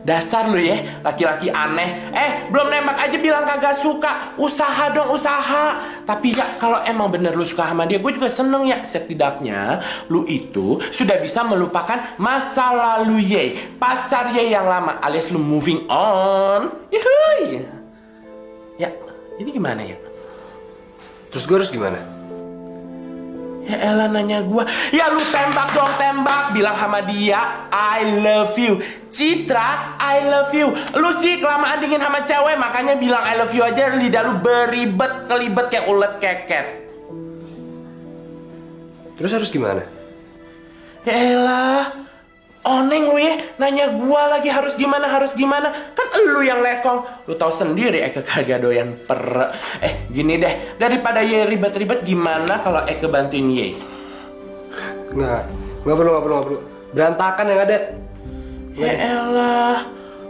Dasar lu ya, laki-laki aneh. Belum nembak aja bilang kagak suka. Usaha dong, usaha. Tapi ya, kalau emang bener lu suka sama dia, gue juga seneng ya. Setidaknya, lu itu sudah bisa melupakan masa lalu Ye. Pacar Ye yang lama, alias lu moving on. Yuhuy. Ya, jadi gimana ya? Terus gue harus gimana? Ya elah nanya gua. Ya lu tembak dong, tembak. Bilang sama dia, I love you. Citra, I love you. Lu sih kelamaan dingin sama cewek, makanya bilang I love you aja. Lidah lu beribet, kelibet kayak ulet keket. Terus harus gimana? Ya elah, oneng lu ya. Nanya gua lagi harus gimana, Kan lu yang lekong. Lu tahu sendiri Eke kagak doyan gini deh. Daripada Ye ribet-ribet, gimana kalau Eke bantuin Ye? Nggak perlu. Berantakan yang ada. Ya elah,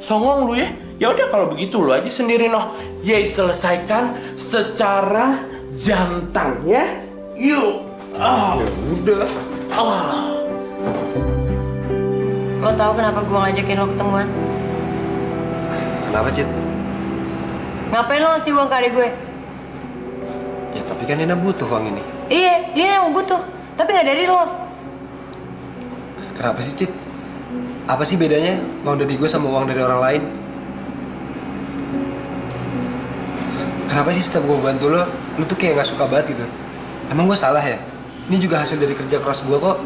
songong lu ya. Ya udah kalau begitu lu aja sendiri noh. Ye selesaikan secara jantan ya. Yuk. Ya udah. Lo tahu kenapa gue ngajakin lo ketemuan? Kenapa, Cit? Ngapain lo ngasih uang ke adik gue? Ya tapi kan Lina butuh uang ini. Iya, Lina emang butuh. Tapi nggak dari lo. Kenapa sih, Cit? Apa sih bedanya uang dari gue sama uang dari orang lain? Kenapa sih setiap gue bantu lo tuh kayak gak suka banget gitu? Emang gue salah ya? Ini juga hasil dari kerja keras gue kok.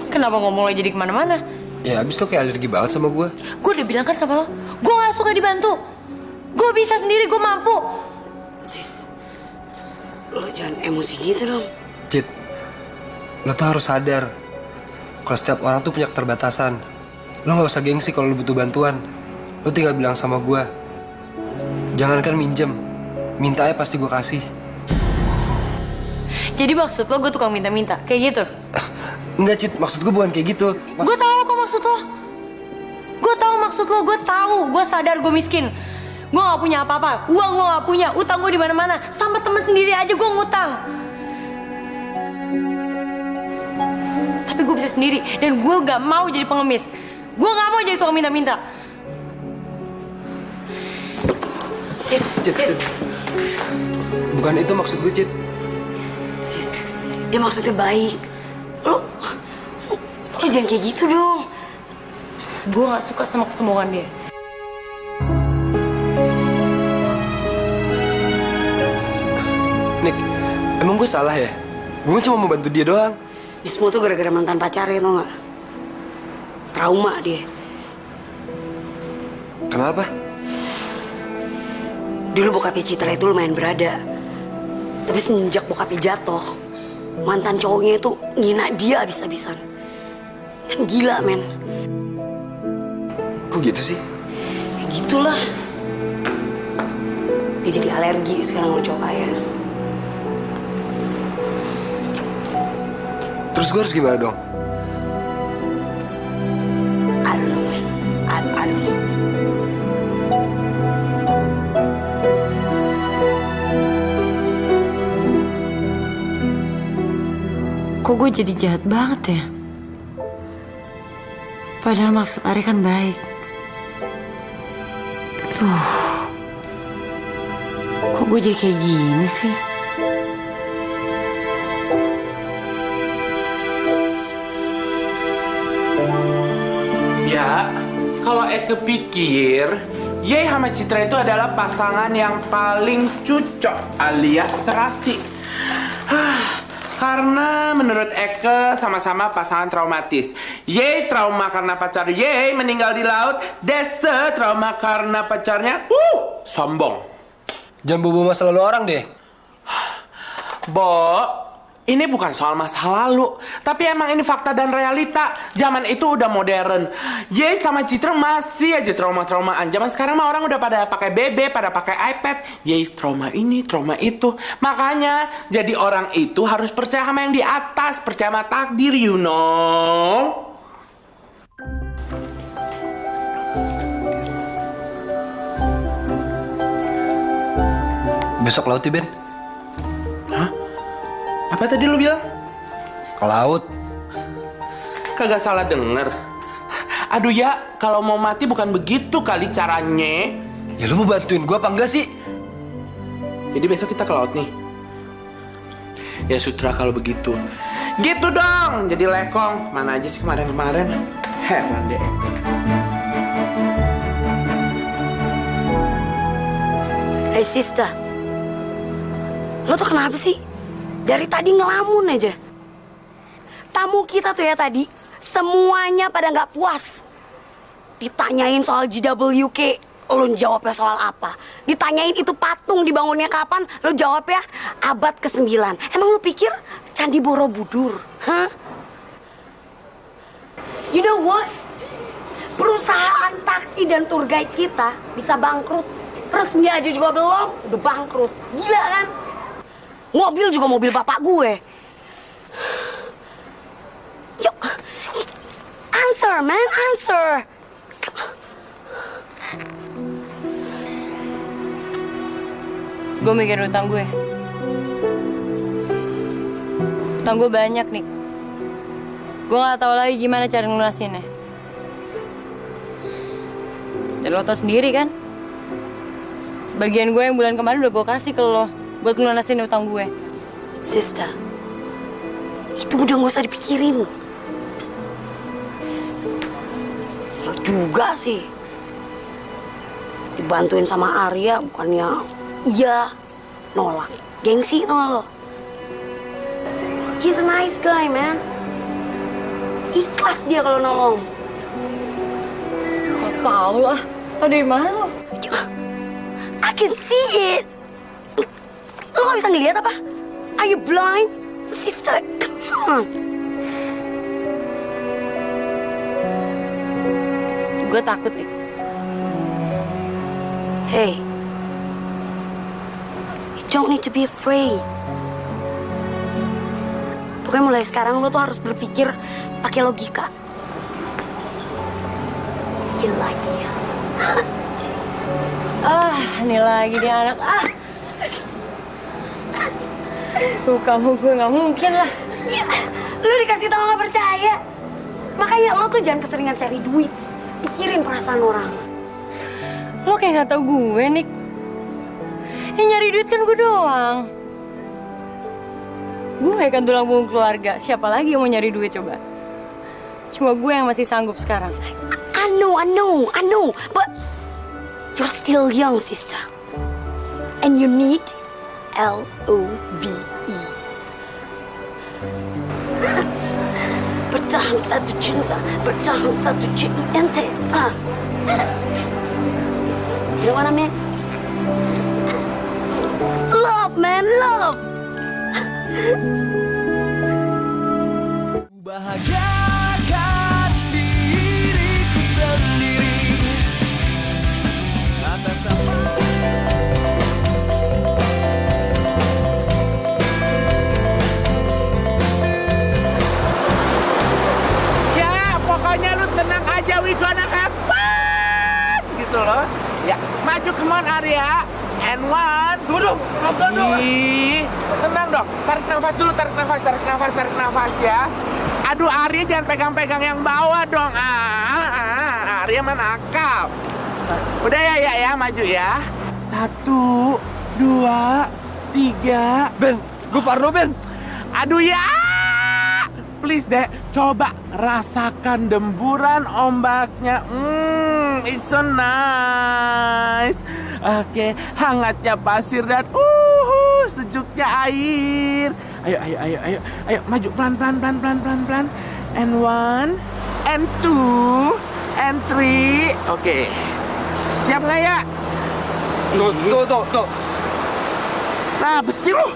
Kenapa ngomong lo jadi kemana-mana? Ya abis lo kayak alergi banget sama gue. Gue udah bilang kan sama lo, gue gak suka dibantu. Gue bisa sendiri, gue mampu. Sis, lo jangan emosi gitu dong. Cit, lo tuh harus sadar kalau setiap orang tuh punya keterbatasan. Lo gak usah gengsi kalau lo butuh bantuan. Lo tinggal bilang sama gue. Jangankan minjem, minta aja pasti gue kasih. Jadi maksud lo gue tukang minta-minta, kayak gitu? Enggak, Cit, maksud gue bukan kayak gitu. Gue tahu kok maksud lo. Gue tahu maksud lo, gue tahu. Gue sadar gue miskin. Gue gak punya apa-apa. Uang gue gak punya. Utang gue di mana-mana. Sama temen sendiri aja gue ngutang. Tapi gue bisa sendiri. Dan gue gak mau jadi pengemis. Gue gak mau jadi tukang minta-minta. Sis, Cit. Bukan itu maksud gue, Cit. Sis, dia maksudnya baik. Lo jangan kayak gitu dong. Gue gak suka sama kesombongan dia. Nick, emang gue salah ya? Gue cuma mau bantu dia doang. Ini semua tuh gara-gara mantan pacarnya, tau gak? Trauma dia. Kenapa? Dulu bokapnya Citra itu lumayan berada. Tapi semenjak bokapnya jatuh, mantan cowoknya itu ngina dia abis-abisan. Kan gila, men. Kok gitu sih? Ya gitulah. Dia jadi alergi sekarang sama cowok kaya. Terus gue harus gimana dong? I don't know, man. I don't know. Kok gue jadi jahat banget ya? Padahal maksud Ari kan baik. Kok gue jadi kayak gini sih? Ya, kalau Eke pikir Ye sama Citra itu adalah pasangan yang paling cocok alias serasi. Karena menurut Eke sama-sama pasangan traumatis. Ye trauma karena pacar Ye meninggal di laut. Dese trauma karena pacarnya sombong. Jangan bobo masa lalu orang deh. Bo, ini bukan soal masa lalu, tapi emang ini fakta dan realita. Zaman itu udah modern. Ye sama Citra masih aja trauma-traumaan. Zaman sekarang mah orang udah pada pakai BB, pada pakai iPad. Ye trauma ini, trauma itu. Makanya jadi orang itu harus percaya sama yang di atas, percaya sama takdir, you know. Besok laut ya, Ben? Hah? Apa tadi lu bilang? Ke laut. Kagak salah denger. Aduh ya, kalau mau mati bukan begitu kali caranya. Ya lu mau bantuin gua apa enggak sih? Jadi besok kita ke laut nih. Ya Sutra kalau begitu. Gitu dong, jadi lekong. Mana aja sih kemarin-kemarin. Heran deh. Hey sister, Lo tuh kenapa sih? Dari tadi ngelamun aja. Tamu kita tuh ya tadi, semuanya pada nggak puas. Ditanyain soal GWK, lo jawabnya soal apa? Ditanyain itu patung dibangunnya kapan, lo jawabnya abad ke-9. Emang lo pikir Candi Borobudur? Hah? You know what? Perusahaan taksi dan tour guide kita bisa bangkrut. Resmi aja juga belum, udah bangkrut. Gila kan? Mobil juga mobil bapak gue. Yuk, answer man, answer. Gue mikir utang gue. Utang gue banyak nih. Gue gak tahu lagi gimana cara ngelunasinnya. Dan lo tau sendiri kan? Bagian gue yang bulan kemarin udah gue kasih ke lo buat ngelunasin utang gue. Sister, itu udah gak usah dipikirin. Lo juga sih dibantuin sama Arya, bukannya iya nolak. Gengsi tau lo. He's a nice guy, man. Ikhlas dia kalau nolong. So tau lah. Tau dari mana lo? I can see it. Lo gak bisa ngeliat apa? Are you blind? Sister, come on. Gue takut nih. Hey, you don't need to be afraid. Pokoknya mulai sekarang lo tuh harus berpikir pakai logika. He likes you. Ini lagi dia anak. Suka sama gue nggak mungkin lah. Ya, lo dikasih tau nggak percaya. Makanya lo tuh jangan keseringan cari duit. Pikirin perasaan orang. Lo kayak nggak tahu gue, Nick. Yang nyari duit kan gue doang. Gue kan tulang punggung keluarga. Siapa lagi yang mau nyari duit coba? Cuma gue yang masih sanggup sekarang. I know. But you're still young, sister. And you need LOVE. Bertahan satu cinta, bertahan satu CINT. You know what I mean? Love, man, love. Bahagiakan diriku sendiri atas apa. Ya, pokoknya lu tenang aja, we gonna have fun gitu loh. Ya, maju, come on Arya. And one. Duduk, pelan-pelan dong. Tenang dong. Tarik nafas dulu, tarik nafas ya. Aduh, Arya jangan pegang-pegang yang bawah dong. Arya mana akal. Udah ya, maju ya. 1, 2, 3. Ben, gue parno Ben. Aduh ya. Please deh, coba rasakan demburan ombaknya. It's so nice. Oke, hangatnya pasir dan sejuknya air. Ayo, maju pelan. And 1, and 2, and 3. Oke. Siap nggak ya? Tuh. Nah, besi lu.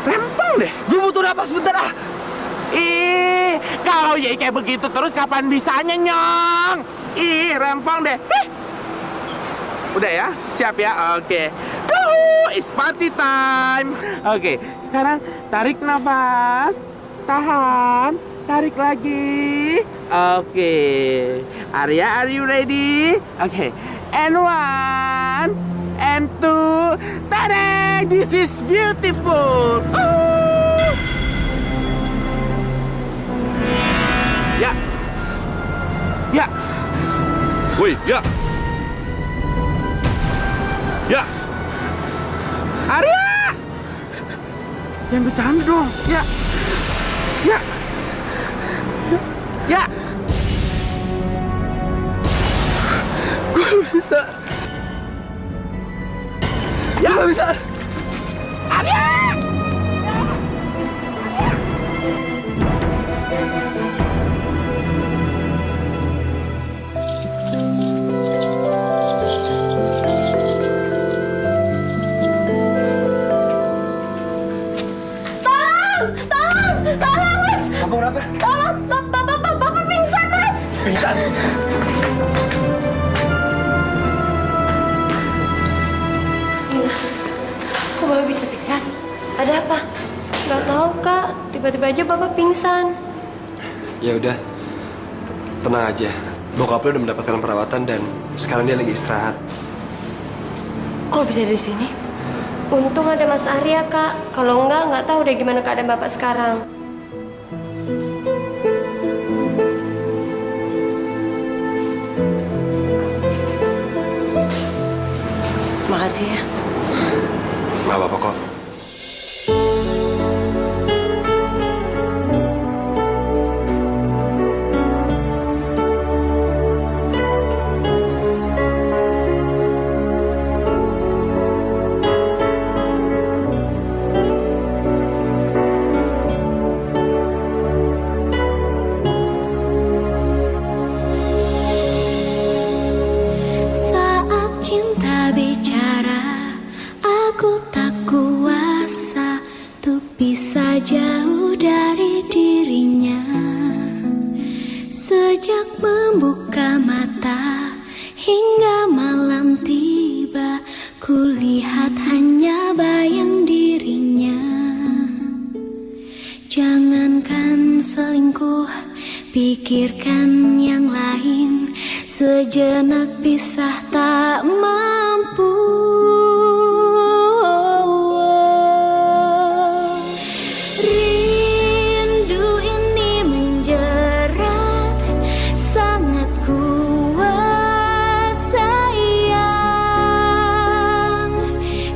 Rempong deh. Gue butuh napas sebentar ah. Kalau ya kayak begitu terus kapan bisanya, Nyong? Rempong deh. Udah ya? Siap ya? Oke. It's party time. Oke, sekarang tarik nafas. Tahan. Tarik lagi. Oke. Arya, are you ready? Oke. And 1, and 2. Tada! This is beautiful. Ya. Woi, ya. Arya! Jangan bercanda dong. Ya. Gue bisa. Ya. Gue bisa. Arya! Bapak bisa pingsan? Ada apa? Gak tahu Kak, tiba-tiba aja Bapak pingsan. Ya udah, tenang aja. Bokap lo udah mendapatkan perawatan dan sekarang dia lagi istirahat. Kok bisa ada di sini? Untung ada Mas Arya Kak. Kalau nggak tahu deh gimana keadaan Bapak sekarang. Makasih ya. Nggak apa-apa kok. Saat cinta bicara, aku tak kuasa untuk bisa jauh dari dirinya. Sejak membuka mata hingga malam tiba, kulihat hanya bayang dirinya. Jangankan selingkuh, pikirkan yang lain. Sejenak pisah tak mampu. Rindu ini menjerat, sangat kuat sayang.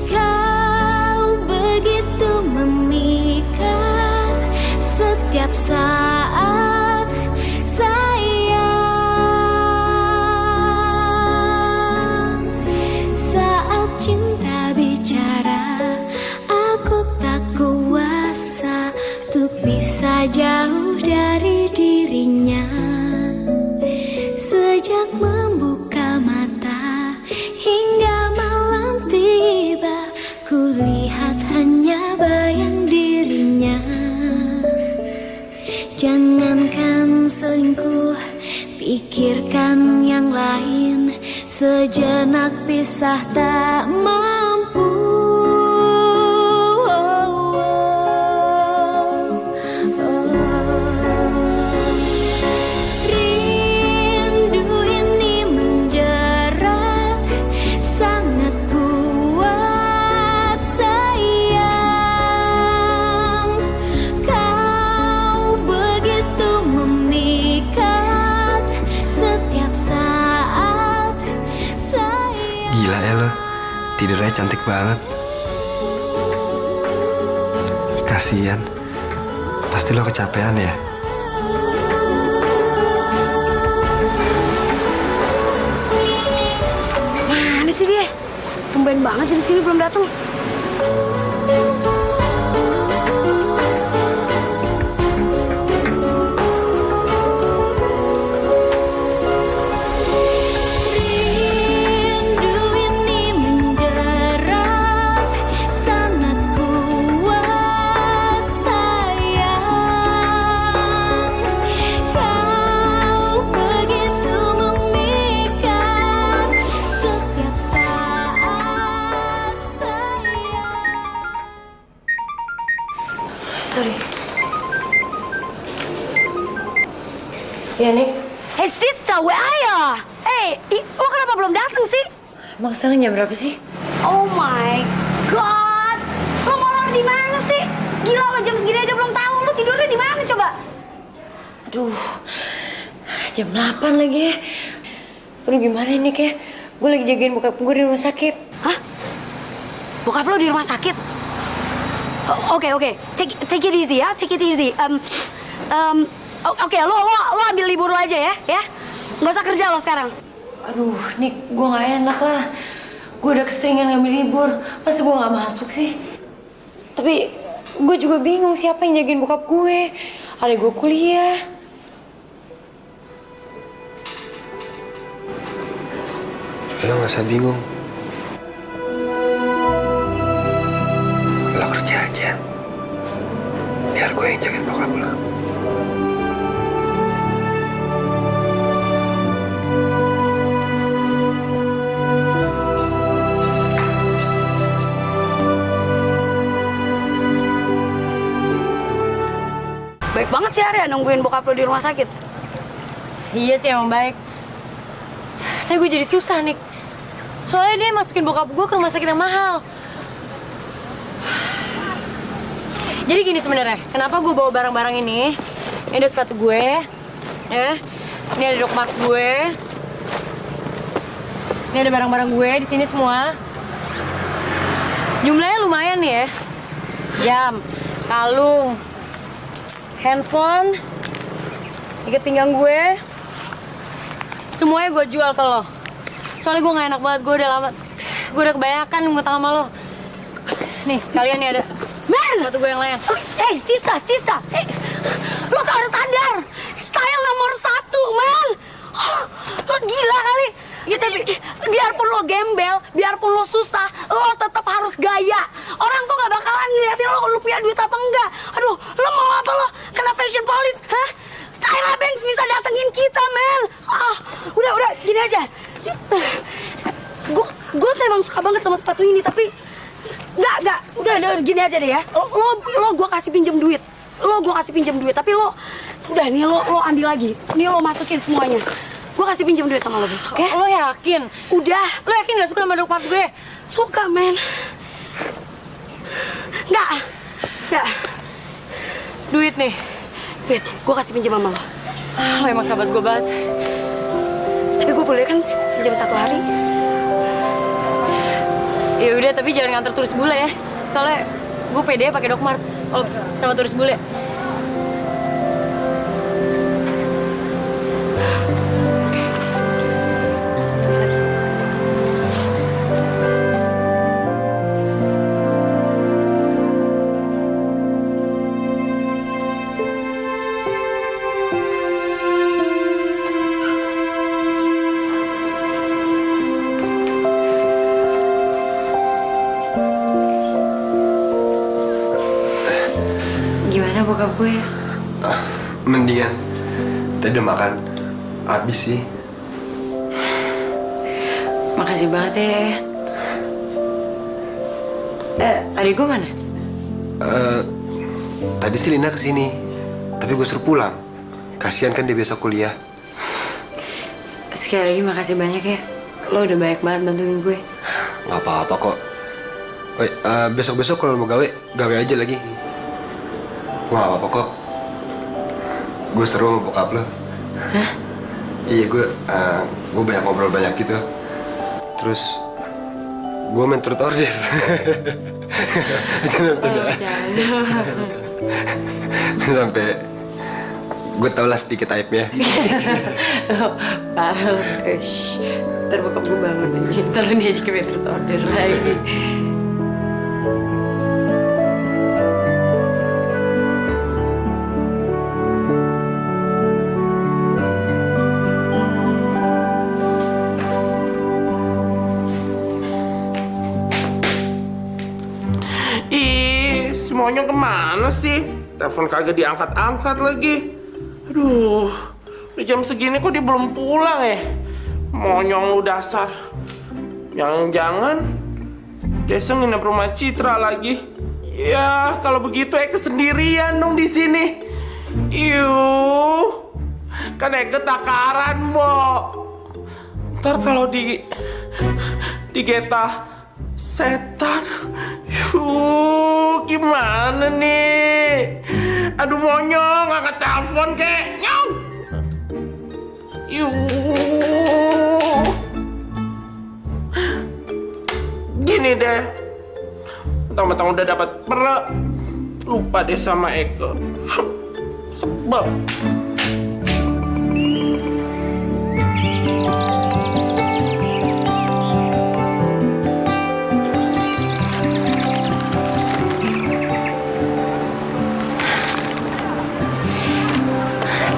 Kau begitu memikat setiap saat sayang. Saat cinta bicara, aku tak kuasa untuk bisa jauh dari dirinya. Sejak membuka mata hingga malam tiba, kulihat hanya bayang dirinya. Jangankan selingkuh, pikirkan yang lain. Sejenak pisah tak mampu. Rindu ini menjerat, sangat kuat sayang. Kau begitu memikat setiap saat sayang. Gila ya lo, tidurnya cantik banget. Kasian, pasti lo kecapean ya. Mana sih dia? Tumben banget jam segini belum datang. Rindu ini menjerat, sangat kuat sayang. Kau begitu memikat setiap saat sayang. Sorry. Ya Nick. Hey sister, where are you? Hey, lo kenapa belum datang sih? Emang sekarang jam berapa sih? Oh my god, lo molor di mana sih? Gila lo jam segini aja belum tahu, lo tidurnya di mana coba? Aduh, jam 8 lagi ya. Aduh gimana ini ya? Gue lagi jagain bokap gue di rumah sakit. Hah? Bokap lo di rumah sakit? Oke, take it easy ya, take it easy. Oke, lo ambil libur lo aja ya. Nggak usah kerja lo sekarang. Aduh, Nick, gue gak enak lah. Gue udah keseringan ngambil libur, masa gue gak masuk sih? Tapi gue juga bingung siapa yang jagain bokap gue. Adek gue kuliah. Lo gak usah bingung. Lo kerja aja. Biar gue yang jagain bokap lo. banget sih Arya nungguin bokap lo di rumah sakit. Iya sih emang baik. Tapi gue jadi susah nih. Soalnya dia masukin bokap gue ke rumah sakit yang mahal. Jadi gini sebenarnya, kenapa gue bawa barang-barang ini? Ini ada sepatu gue, ya. Ini ada Doc Mart gue. Ini ada barang-barang gue di sini semua. Jumlahnya lumayan nih ya. Jam, kalung, handphone, ikat pinggang gue. Semuanya gue jual ke lo. Soalnya gue gak enak banget, gue udah kebanyakan ngutang sama lo. Nih, sekalian nih ada sepatu gue yang lain. Sisa. Lo tuh harus sadar. Style nomor 1, man. Lo gila kali. Ya, tapi biarpun lo gembel, biarpun lo susah, lo tetap harus gaya. Orang tuh gak bakalan ngeliatin lo punya duit apa enggak. Aduh, lo mau apa lo? Kena fashion police, hah? Tyra Banks bisa datengin kita, men. Udah, gini aja. Gue tuh emang suka banget sama sepatu ini, tapi Enggak. Udah gini aja deh ya. Lo gue kasih pinjem duit. Tapi lo udah nih lo ambil lagi. Nih lo masukin semuanya. Gue kasih pinjem duit sama lo besok, ya? Lo yakin? Udah. Lo yakin gak suka sama Doc Mart gue? Suka, men. Enggak. Duit nih. Duit, gue kasih pinjem sama lo. Lo emang sahabat gue banget. Tapi gue boleh kan pinjam 1 hari? Ya udah, tapi jangan nganter turis bule ya. Soalnya gue pede pakai Doc Mart kalau sama turis bule. Gimana bokap gue? Mendingan. Tadi udah makan. Habis sih. Makasih banget ya. Adik gue mana? Tadi sih Lina kesini. Tapi gue suruh pulang. Kasian kan dia besok kuliah. Sekali lagi makasih banyak ya. Lo udah banyak banget bantuin gue. Gak apa-apa kok. Besok-besok kalau mau gawe aja lagi. Gue gak apa-apa kok. Gue seru sama bokap lo. Hah? Iya, gue banyak ngobrol banyak gitu. Terus gue main turut order. Sampai gue tau lah sedikit aibnya. Parah lo. Ntar bokap gue bangun lagi. Ntar lo diajak ke main turut order lagi. Monyong kemana sih? Telepon kagak diangkat-angkat lagi. Aduh, udah jam segini kok dia belum pulang ya? Monyong lu dasar. Jangan-jangan Desa nginep rumah Citra lagi. Ya, kalau begitu Eke sendirian dong di sini. Yuh, kan Eke takaran, Bo. Ntar kalau di geta setan, gimana nih? Aduh Monyong, angkat telepon kek. Nyong. Gini deh, mentang-mentang udah dapat perek, lupa deh sama Eke. Sebel.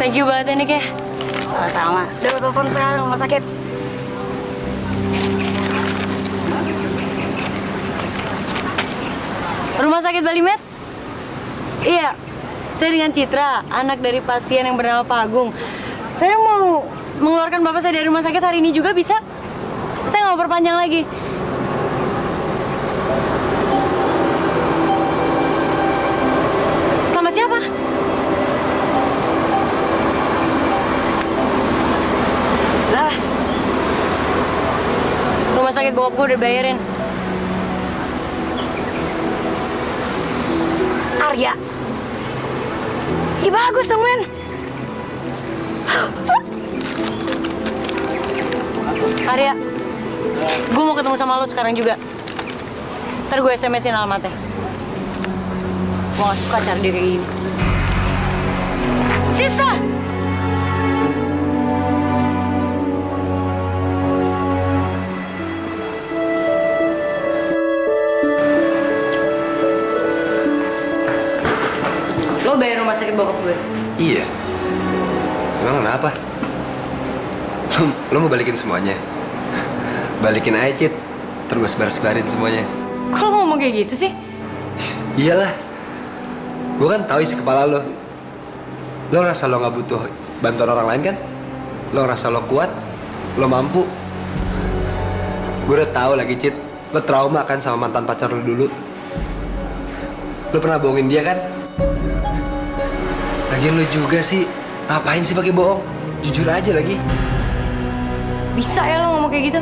Thank you banget ya, Nik ya. Sama-sama. Udah telepon sekarang rumah sakit. Rumah sakit Bali Med? Iya, saya dengan Citra, anak dari pasien yang bernama Pak Agung. Saya mau mengeluarkan bapak saya dari rumah sakit hari ini juga, bisa? Saya nggak mau perpanjang lagi. Sama siapa? bokap gue udah bayarin. Arya. Ih bagus dong, men. Arya, gue mau ketemu sama lo sekarang juga. Ntar gue SMS-in alamatnya. Gue gak suka cara dia kayak gini. Sista! Lo bayar rumah sakit bokap gue? Iya. Emang kenapa? Lo mau balikin semuanya? Balikin aja, Cit. Terus sebar-sebarin semuanya. Kok lo ngomong kayak gitu sih? Iyalah. Gue kan tahu isi kepala lo. Lo ngerasa lo gak butuh bantuan orang lain kan? Lo ngerasa lo kuat? Lo mampu? Gue udah tahu lagi, Cit. Lo trauma kan sama mantan pacar lo dulu. Lo pernah bohongin dia kan? Lagian lo juga sih. Ngapain sih pakai bohong? Jujur aja lagi. Bisa ya lo ngomong kayak gitu?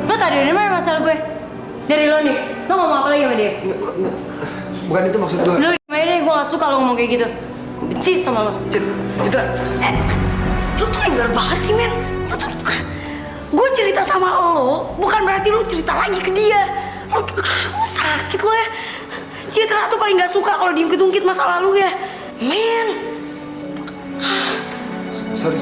Lo tadi dari mana masalah gue? Dari lo nih? Lo ngomong apa lagi sama dia? Bukan itu maksud gue. Lo gimana deh, gue gak suka lo ngomong kayak gitu. Gue benci sama lo. Citra. Lu tuh lenggar banget sih, men. Lu tuh... Gue cerita sama lo, bukan berarti lu cerita lagi ke dia. Lu sakit lo ya. Citra tuh paling gak suka kalau diungkit-ungkit masa lalu ya. Men. Sorry.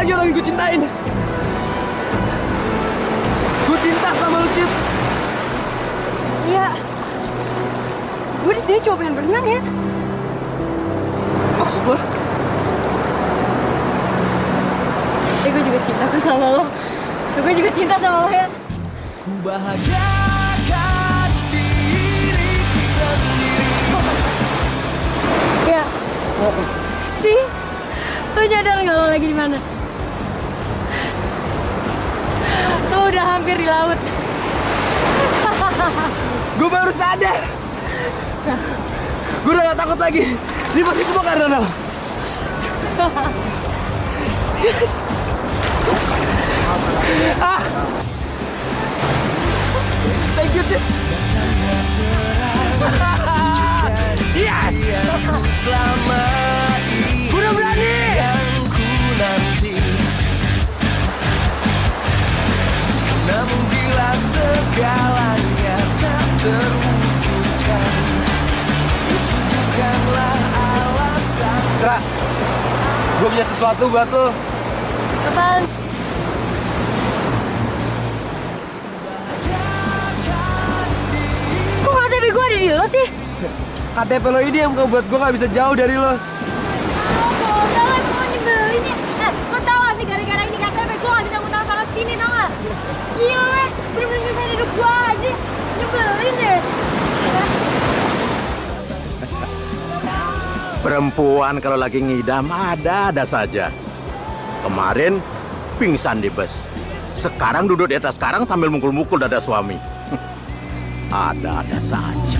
lagi orang yang gue cintain. Gue cinta sama lu, Cip. Iya. Gue di sini cuma pengen berenang ya. Maksud lo? Gue juga cinta sama lo. Gue juga cinta sama lo ya. Ku bahagiakan diriku sendiri. Ya. Sih, lo nyadar nggak lo lagi di mana? Lo udah hampir di laut. Gue baru sadar. Gue udah gak takut lagi. Ini pasti semua karena lo. Yes. Ah. Thank you, Cip. Yes. selama ini Udah berani. yang ku nanti. Namun bila segalanya tak terwujudkan, itu bukanlah alasan. Tra, gue punya sesuatu buat lo. Apaan? Kok KTP gue ada di lo sih? KTP lo ini yang membuat gue gak bisa jauh dari lo. Udah lah, gue nyebelin ya. Lo tau gak sih gara-gara ini KTP gue gak bisa muter tangan sini, tau gak? Gila weh, bener-bener nyusahin hidup gue aja. Nyebelin deh. Perempuan kalau lagi ngidam ada saja. Kemarin pingsan di bus. Sekarang duduk di atas karang sambil mukul-mukul dada suami. Ada saja.